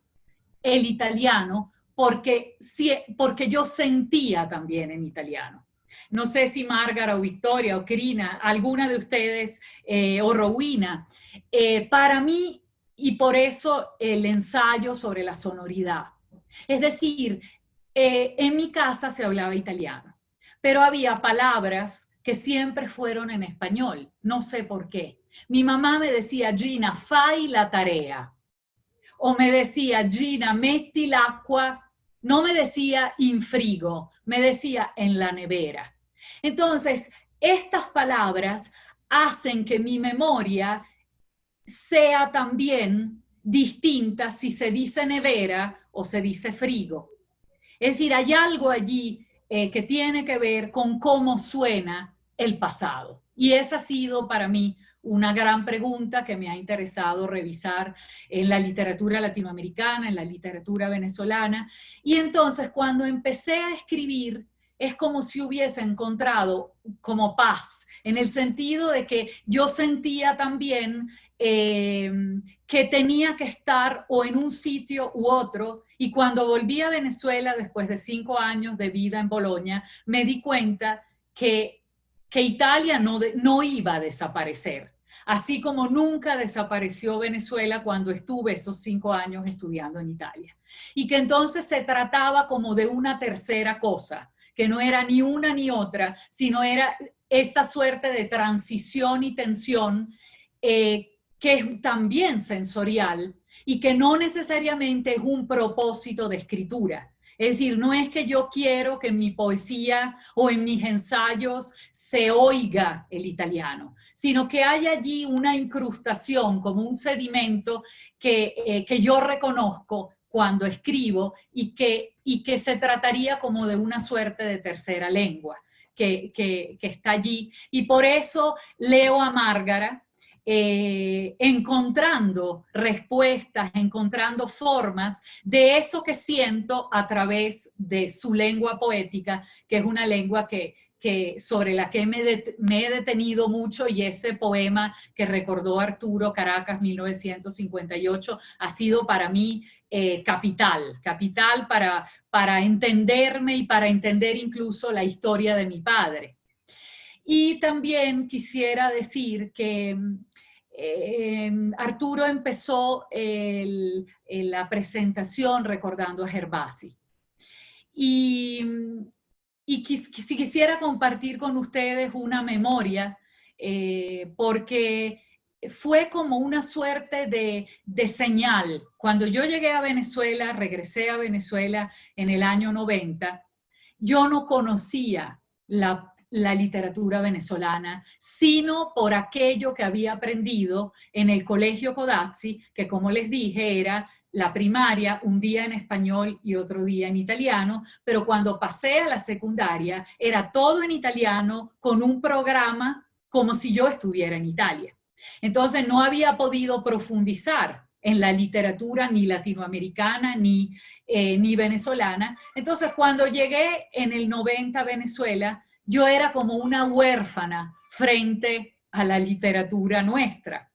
el italiano porque yo sentía también en italiano. No sé si Márgara o Victoria o Crina, alguna de ustedes, o Rowena, para mí, y por eso el ensayo sobre la sonoridad. Es decir, en mi casa se hablaba italiano, pero había palabras que siempre fueron en español, no sé por qué. Mi mamá me decía, Gina, fai la tarea. O me decía, Gina, metti l'acqua. No me decía in frigo, me decía en la nevera. Entonces, estas palabras hacen que mi memoria sea también distinta si se dice nevera o se dice frigo. Es decir, hay algo allí que tiene que ver con cómo suena el pasado. Y esa ha sido para mí una gran pregunta que me ha interesado revisar en la literatura latinoamericana, en la literatura venezolana. Y entonces cuando empecé a escribir, es como si hubiese encontrado como paz, en el sentido de que yo sentía también que tenía que estar o en un sitio u otro, y cuando volví a Venezuela después de 5 años de vida en Bolonia, me di cuenta que Italia no iba a desaparecer, así como nunca desapareció Venezuela cuando estuve esos 5 años estudiando en Italia. Y que entonces se trataba como de una tercera cosa, que no era ni una ni otra, sino era esa suerte de transición y tensión que es también sensorial y que no necesariamente es un propósito de escritura. Es decir, no es que yo quiero que en mi poesía o en mis ensayos se oiga el italiano, sino que hay allí una incrustación, como un sedimento que yo reconozco cuando escribo y que se trataría como de una suerte de tercera lengua que está allí. Y por eso leo a Márgara, encontrando respuestas, encontrando formas de eso que siento a través de su lengua poética, que es una lengua sobre la que me he detenido mucho, y ese poema que recordó Arturo, Caracas, 1958, ha sido para mí capital para entenderme y para entender incluso la historia de mi padre. Y también quisiera decir que Arturo empezó la presentación recordando a Gervasi. Y si quisiera compartir con ustedes una memoria, porque fue como una suerte de señal. Cuando yo llegué a Venezuela, regresé a Venezuela en el año 90, yo no conocía la literatura venezolana, sino por aquello que había aprendido en el Colegio Codazzi, que como les dije era la primaria, un día en español y otro día en italiano, pero cuando pasé a la secundaria era todo en italiano con un programa como si yo estuviera en Italia. Entonces no había podido profundizar en la literatura ni latinoamericana ni venezolana. Entonces cuando llegué en el 90 a Venezuela, yo era como una huérfana frente a la literatura nuestra.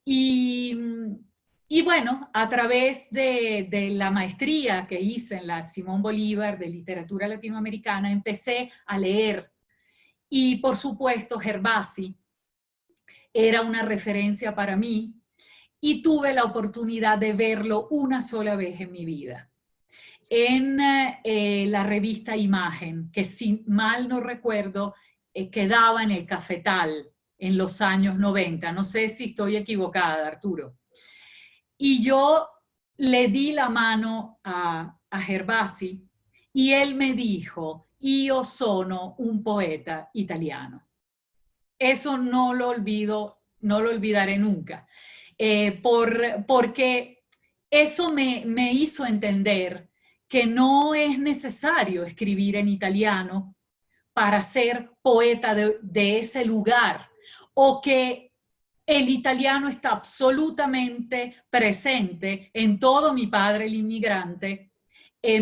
Y bueno, a través de la maestría que hice en la Simón Bolívar de literatura latinoamericana, empecé a leer. Y por supuesto, Gervasi era una referencia para mí, y tuve la oportunidad de verlo una sola vez en mi vida. En la revista Imagen, que si mal no recuerdo, quedaba en el Cafetal en los años 90. No sé si estoy equivocada, Arturo. Y yo le di la mano a Gervasi y él me dijo, io sono un poeta italiano. Eso no lo olvidaré nunca. porque eso me hizo entender que no es necesario escribir en italiano para ser poeta de ese lugar, o que el italiano está absolutamente presente en todo Mi padre el inmigrante,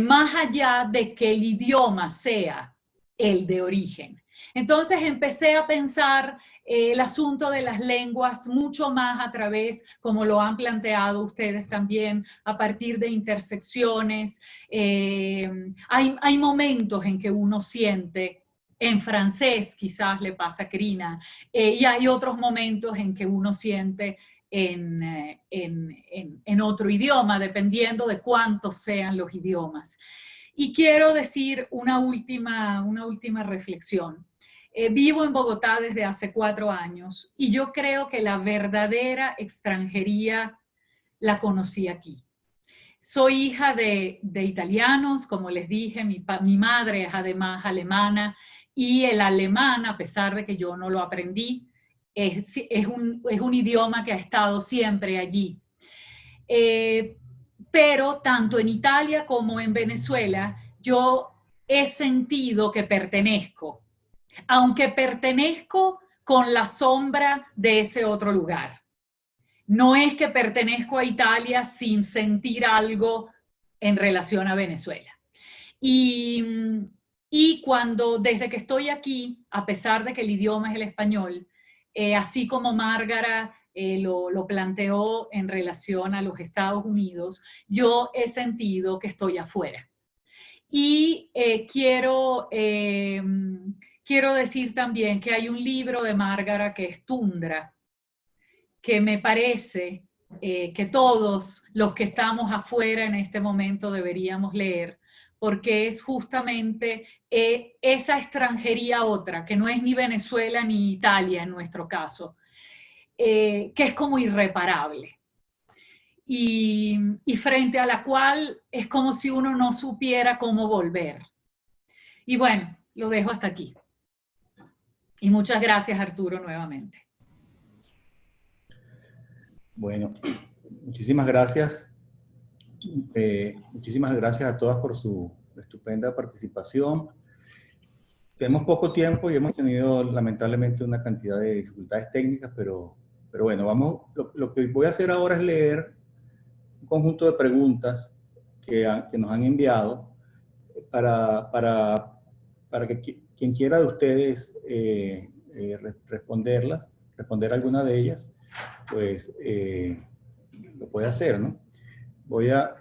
más allá de que el idioma sea el de origen. Entonces empecé a pensar el asunto de las lenguas mucho más a través, como lo han planteado ustedes también, a partir de intersecciones. Hay momentos en que uno siente, en francés quizás le pasa a Crina, y hay otros momentos en que uno siente en otro idioma, dependiendo de cuántos sean los idiomas. Y quiero decir una última reflexión. Vivo en Bogotá desde hace 4 años y yo creo que la verdadera extranjería la conocí aquí. Soy hija de italianos, como les dije, mi madre es además alemana, y el alemán, a pesar de que yo no lo aprendí, es un idioma que ha estado siempre allí. Pero tanto en Italia como en Venezuela, yo he sentido que pertenezco, aunque pertenezco con la sombra de ese otro lugar. No es que pertenezco a Italia sin sentir algo en relación a Venezuela. Y cuando, desde que estoy aquí, a pesar de que el idioma es el español, así como Márgara lo planteó en relación a los Estados Unidos, yo he sentido que estoy afuera. Y quiero decir también que hay un libro de Márgara que es Tundra, que me parece que todos los que estamos afuera en este momento deberíamos leer, porque es justamente esa extranjería otra, que no es ni Venezuela ni Italia en nuestro caso, que es como irreparable. Y frente a la cual es como si uno no supiera cómo volver. Y bueno, lo dejo hasta aquí. Y muchas gracias, Arturo, nuevamente. Bueno, muchísimas gracias. Muchísimas gracias a todas por su estupenda participación. Tenemos poco tiempo y hemos tenido lamentablemente una cantidad de dificultades técnicas, pero bueno, vamos, lo que voy a hacer ahora es leer un conjunto de preguntas que nos han enviado para que quien quiera de ustedes responder alguna de ellas, pues lo puede hacer, ¿no? Voy a...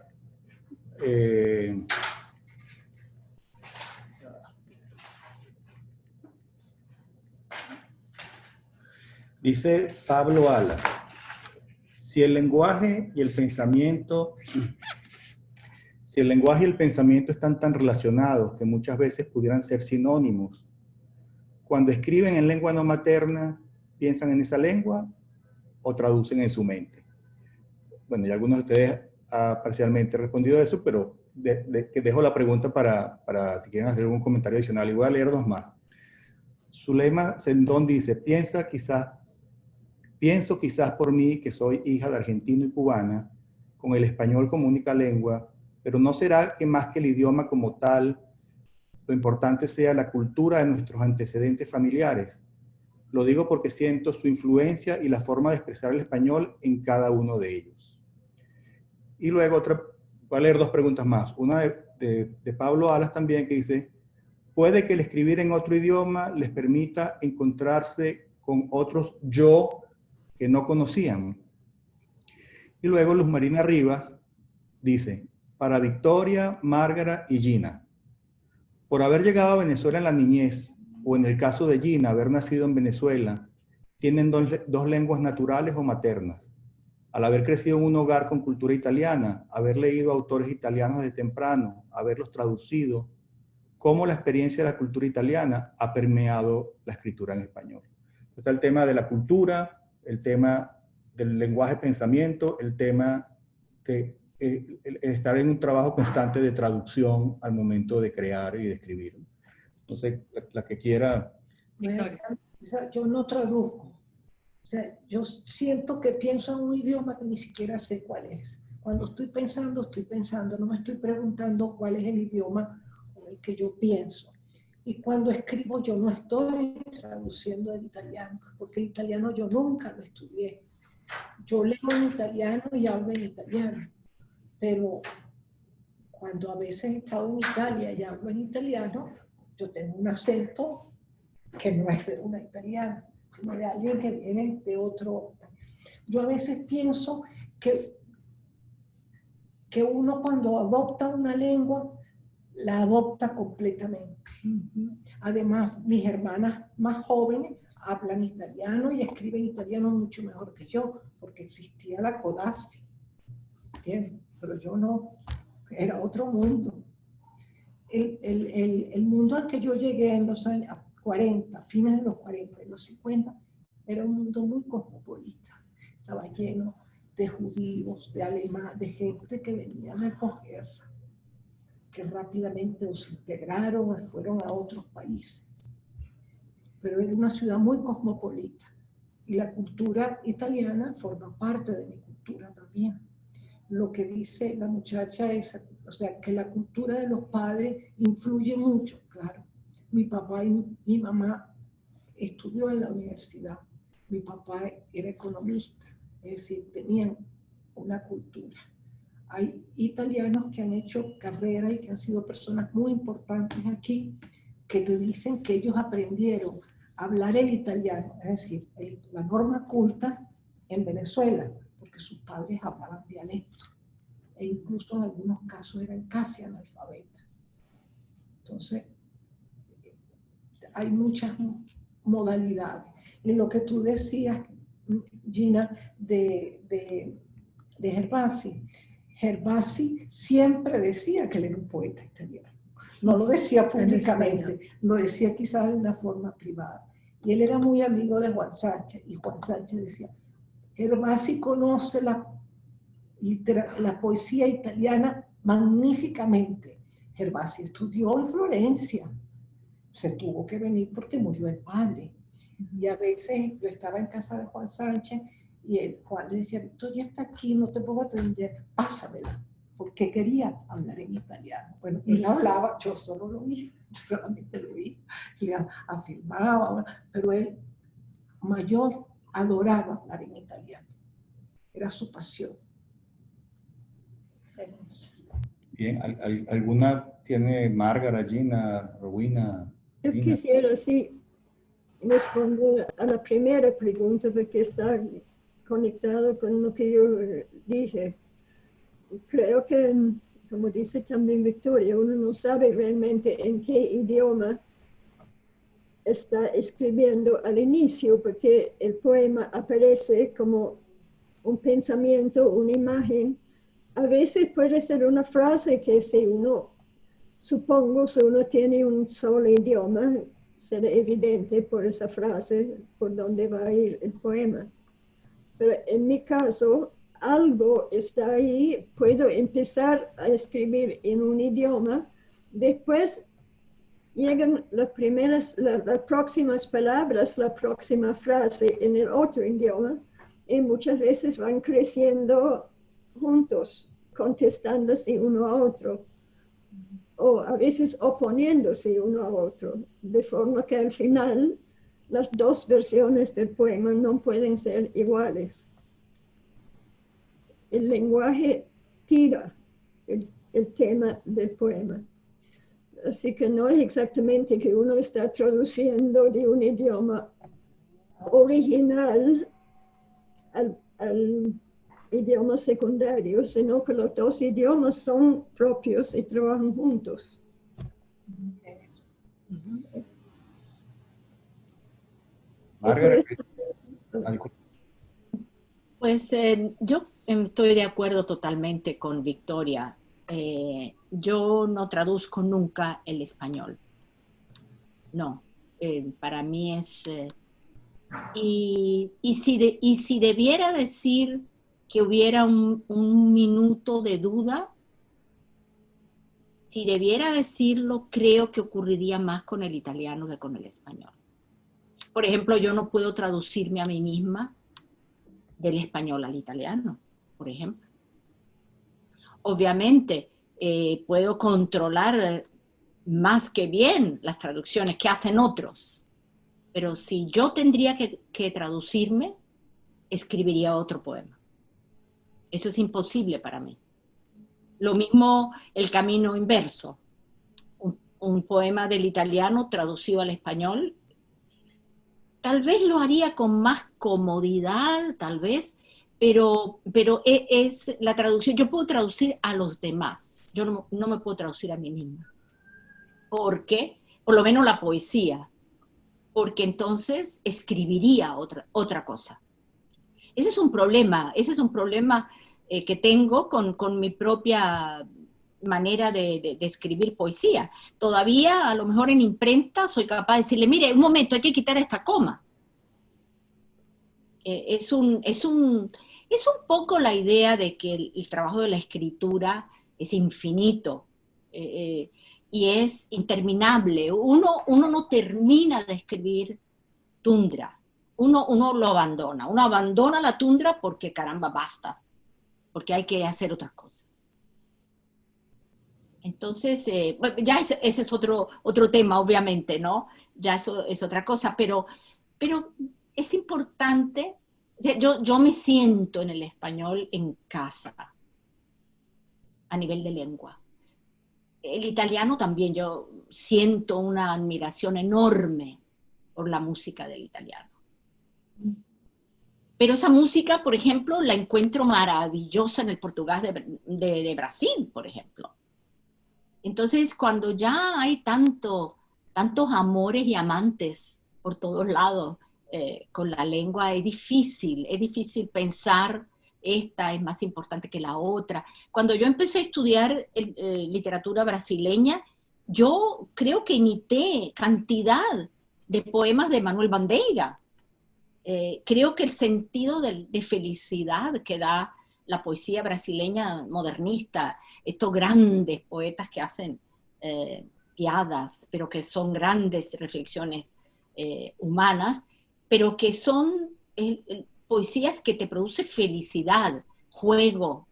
dice Pablo Alas, si el lenguaje y el pensamiento están tan relacionados que muchas veces pudieran ser sinónimos, cuando escriben en lengua no materna, ¿piensan en esa lengua o traducen en su mente? Bueno, ya algunos de ustedes han parcialmente respondido a eso, pero dejo la pregunta para si quieren hacer algún comentario adicional. Y voy a leer dos más. Zuleima Sendón dice, pienso quizás por mí, que soy hija de argentino y cubana, con el español como única lengua, pero ¿no será que más que el idioma como tal, lo importante sea la cultura de nuestros antecedentes familiares? Lo digo porque siento su influencia y la forma de expresar el español en cada uno de ellos. Y luego voy a leer dos preguntas más. Una de Pablo Alas también, que dice, ¿puede que el escribir en otro idioma les permita encontrarse con otros yo que no conocían? Y luego Luz Marina Rivas dice, para Victoria, Márgara y Gina, por haber llegado a Venezuela en la niñez, o en el caso de Gina, haber nacido en Venezuela, tienen dos lenguas naturales o maternas. Al haber crecido en un hogar con cultura italiana, haber leído autores italianos desde temprano, haberlos traducido, ¿cómo la experiencia de la cultura italiana ha permeado la escritura en español? Está el tema de la cultura, el tema del lenguaje-pensamiento, el tema de estar en un trabajo constante de traducción al momento de crear y de escribir. Entonces, la que quiera... Yo no traduzco, sea, yo siento que pienso en un idioma que ni siquiera sé cuál es. Cuando estoy pensando, no me estoy preguntando cuál es el idioma con el que yo pienso. Y cuando escribo yo no estoy traduciendo el italiano, porque el italiano yo nunca lo estudié. Yo leo en italiano y hablo en italiano, pero cuando a veces he estado en Italia y hablo en italiano, yo tengo un acento que no es de una italiana, sino de alguien que viene de otro. Yo a veces pienso que uno cuando adopta una lengua, la adopta completamente. Además, mis hermanas más jóvenes hablan italiano y escriben italiano mucho mejor que yo, porque existía la Codazzi, ¿entiendes? Pero yo no, era otro mundo. El mundo al que yo llegué en los años 40, fines de los 40 y los 50, era un mundo muy cosmopolita. Estaba lleno de judíos, de alemanes, de gente que venía de posguerra, que rápidamente se integraron y fueron a otros países. Pero era una ciudad muy cosmopolita. Y la cultura italiana forma parte de mi cultura también. Lo que dice la muchacha es, o sea, que la cultura de los padres influye mucho, claro. Mi papá y mi mamá estudió en la universidad. Mi papá era economista, es decir, tenían una cultura. Hay italianos que han hecho carrera y que han sido personas muy importantes aquí, que te dicen que ellos aprendieron a hablar el italiano, es decir, la norma culta en Venezuela, porque sus padres hablaban dialecto, e incluso en algunos casos eran casi analfabetas. Entonces, hay muchas modalidades. Y lo que tú decías, Gina, de Gervasi, Gervasi siempre decía que él era un poeta italiano. No lo decía públicamente, lo decía quizás de una forma privada. Y él era muy amigo de Juan Sánchez, y Juan Sánchez decía, Gervasi conoce la poesía italiana magníficamente. Gervasi estudió en Florencia, se tuvo que venir porque murió el padre. Y a veces yo estaba en casa de Juan Sánchez y Juan le decía, Victoria está aquí, no te puedo atender, pásamela, porque quería hablar en italiano. Bueno, él hablaba, yo solo lo vi, solamente lo vi, le afirmaba, pero él mayor adoraba hablar en italiano, era su pasión. Bien, ¿alguna tiene Márgara, Gina, Rowena? Yo quisiera, sí, responder a la primera pregunta porque está conectado con lo que yo dije. Creo que, como dice también Victoria, uno no sabe realmente en qué idioma está escribiendo al inicio, porque el poema aparece como un pensamiento, una imagen. A veces puede ser una frase que si uno, supongo, si uno tiene un solo idioma, será evidente por esa frase por dónde va a ir el poema. Pero en mi caso, algo está ahí, puedo empezar a escribir en un idioma, después llegan las próximas palabras, la próxima frase en el otro idioma, y muchas veces van creciendo juntos, contestándose uno a otro, o a veces oponiéndose uno a otro, de forma que al final las dos versiones del poema no pueden ser iguales. El lenguaje tira el tema del poema. Así que no es exactamente que uno está traduciendo de un idioma original al idioma secundario, sino que los dos idiomas son propios y trabajan juntos. Márgara. Pues yo estoy de acuerdo totalmente con Victoria. Yo no traduzco nunca el español. No, para mí es... y si debiera decir que hubiera un minuto de duda, si debiera decirlo, creo que ocurriría más con el italiano que con el español. Por ejemplo, yo no puedo traducirme a mí misma del español al italiano, por ejemplo. Obviamente, puedo controlar más que bien las traducciones que hacen otros, pero si yo tendría que traducirme, escribiría otro poema. Eso es imposible para mí. Lo mismo el camino inverso. Un poema del italiano traducido al español, tal vez lo haría con más comodidad, tal vez, pero es la traducción. Yo puedo traducir a los demás, yo no me puedo traducir a mí misma. ¿Por qué? Por lo menos la poesía, porque entonces escribiría otra cosa. Ese es un problema que tengo con mi propia manera de escribir poesía. Todavía, a lo mejor en imprenta, soy capaz de decirle, mire, un momento, hay que quitar esta coma. Es un poco la idea de que el trabajo de la escritura es infinito y es interminable. Uno no termina de escribir tundra. Uno lo abandona. Uno abandona la tundra porque, caramba, basta. Porque hay que hacer otras cosas. Entonces, bueno, ya ese es otro tema, obviamente, ¿no? Ya eso es otra cosa, pero es importante. O sea, yo me siento en el español en casa, a nivel de lengua. El italiano también, yo siento una admiración enorme por la música del italiano. Pero esa música, por ejemplo, la encuentro maravillosa en el portugués de Brasil, por ejemplo. Entonces, cuando ya hay tantos amores y amantes por todos lados con la lengua, es difícil pensar esta es más importante que la otra. Cuando yo empecé a estudiar literatura brasileña, yo creo que imité cantidad de poemas de Manuel Bandeira. Creo que el sentido de felicidad que da la poesía brasileña modernista, estos grandes poetas que hacen piadas, pero que son grandes reflexiones humanas, pero que son poesías que te producen felicidad, juego,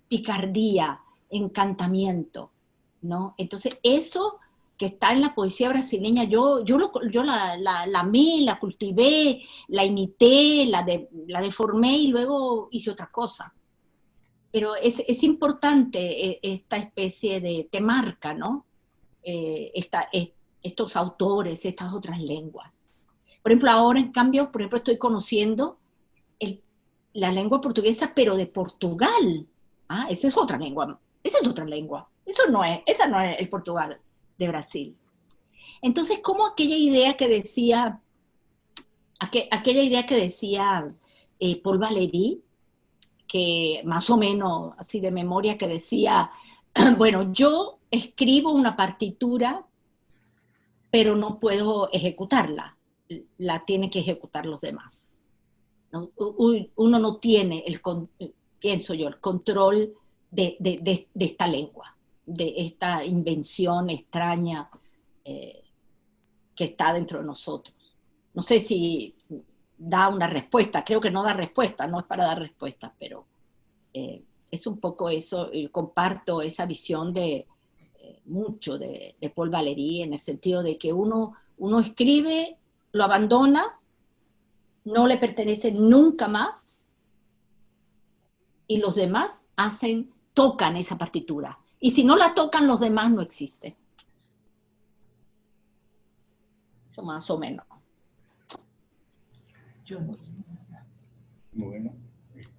picardía, encantamiento, ¿no? Entonces eso que está en la poesía brasileña, yo la amé, la cultivé, la imité, la deformé y luego hice otra cosa. Pero es importante esta especie de, te marca, ¿no? Estos autores, estas otras lenguas. Por ejemplo, ahora en cambio, estoy conociendo la lengua portuguesa, pero de Portugal. Ah, esa es otra lengua. Esa es otra lengua. Esa no es el Portugal de Brasil. Entonces, como aquella idea que decía Paul Valéry, que más o menos así de memoria, que decía, bueno, yo escribo una partitura, pero no puedo ejecutarla, la tienen que ejecutar los demás. ¿No? Uno no tiene, pienso yo, el control de esta lengua, de esta invención extraña que está dentro de nosotros. No sé si da una respuesta, creo que no da respuesta, no es para dar respuesta, pero es un poco eso, y comparto esa visión mucho de Paul Valéry, en el sentido de que uno escribe, lo abandona, no le pertenece nunca más, y los demás tocan esa partitura. Y si no la tocan los demás, no existe. Eso más o menos. Bueno,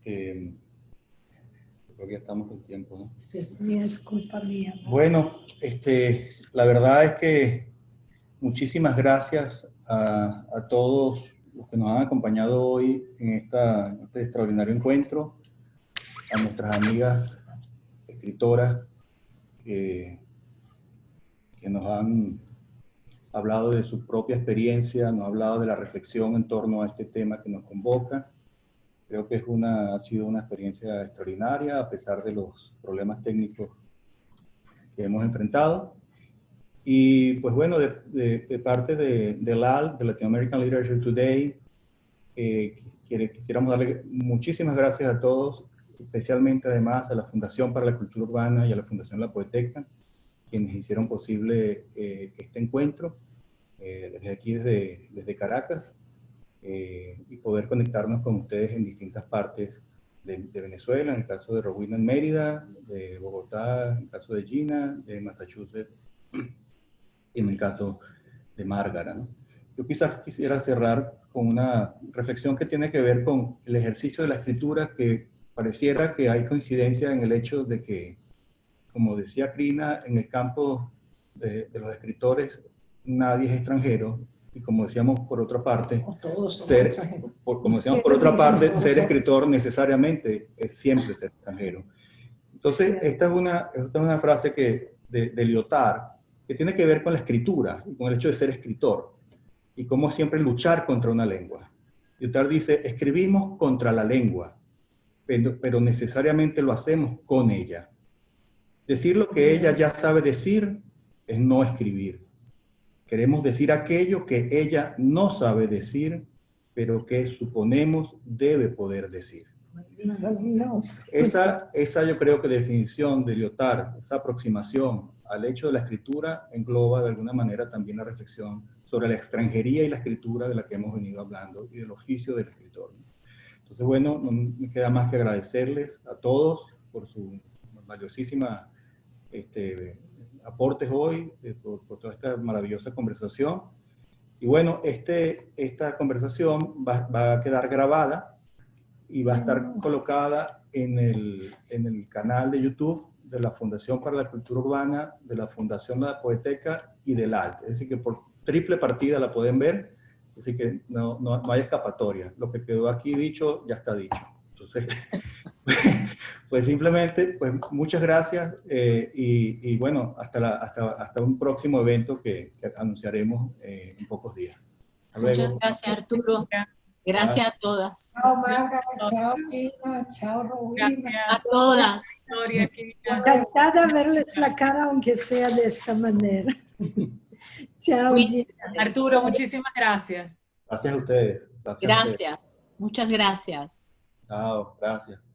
creo que ya estamos con tiempo, ¿no? Sí, es culpa mía. Bueno, la verdad es que muchísimas gracias a todos los que nos han acompañado hoy en este extraordinario encuentro, a nuestras amigas escritoras que nos han hablado de su propia experiencia, nos ha hablado de la reflexión en torno a este tema que nos convoca. Creo que ha sido una experiencia extraordinaria a pesar de los problemas técnicos que hemos enfrentado. Y pues bueno, de parte de LAL, de Latin American Literature Today, quisiéramos darle muchísimas gracias a todos, especialmente además a la Fundación para la Cultura Urbana y a la Fundación La Poeteca, quienes hicieron posible este encuentro, desde aquí, desde Caracas, y poder conectarnos con ustedes en distintas partes de Venezuela, en el caso de Rowena en Mérida, de Bogotá, en el caso de Gina, de Massachusetts, y en el caso de Márgara, ¿no? Yo quizás quisiera cerrar con una reflexión que tiene que ver con el ejercicio de la escritura, que pareciera que hay coincidencia en el hecho de que, como decía Crina, en el campo de los escritores nadie es extranjero, y como decíamos por otra parte, ser escritor necesariamente es siempre ser extranjero. Entonces, esta es una frase de Lyotard, que tiene que ver con la escritura, y con el hecho de ser escritor, y cómo siempre luchar contra una lengua. Lyotard dice, escribimos contra la lengua, pero necesariamente lo hacemos con ella. Decir lo que ella ya sabe decir es no escribir. Queremos decir aquello que ella no sabe decir, pero que suponemos debe poder decir. Esa yo creo que definición de Lyotard, esa aproximación al hecho de la escritura, engloba de alguna manera también la reflexión sobre la extranjería y la escritura de la que hemos venido hablando, y del oficio del escritor. Entonces, bueno, no me queda más que agradecerles a todos por su valiosísima aportes hoy, por toda esta maravillosa conversación. Y bueno, esta conversación va a quedar grabada y va a estar colocada en el canal de YouTube de la Fundación para la Cultura Urbana, de la Fundación La Poeteca y del ALT. Es decir, que por triple partida la pueden ver, así que no hay escapatoria. Lo que quedó aquí dicho, ya está dicho. Entonces, pues simplemente, pues muchas gracias, y bueno, hasta un próximo evento que anunciaremos en pocos días. Hasta luego. Muchas gracias, Arturo. Gracias a todas. Chao, Márgara, chao, Gina, chao, Rowena. A todas. Encantada de verles la cara, aunque sea de esta manera. Chao, Gina. Arturo, muchísimas gracias. Gracias a ustedes. Gracias. Muchas gracias. Chao, gracias.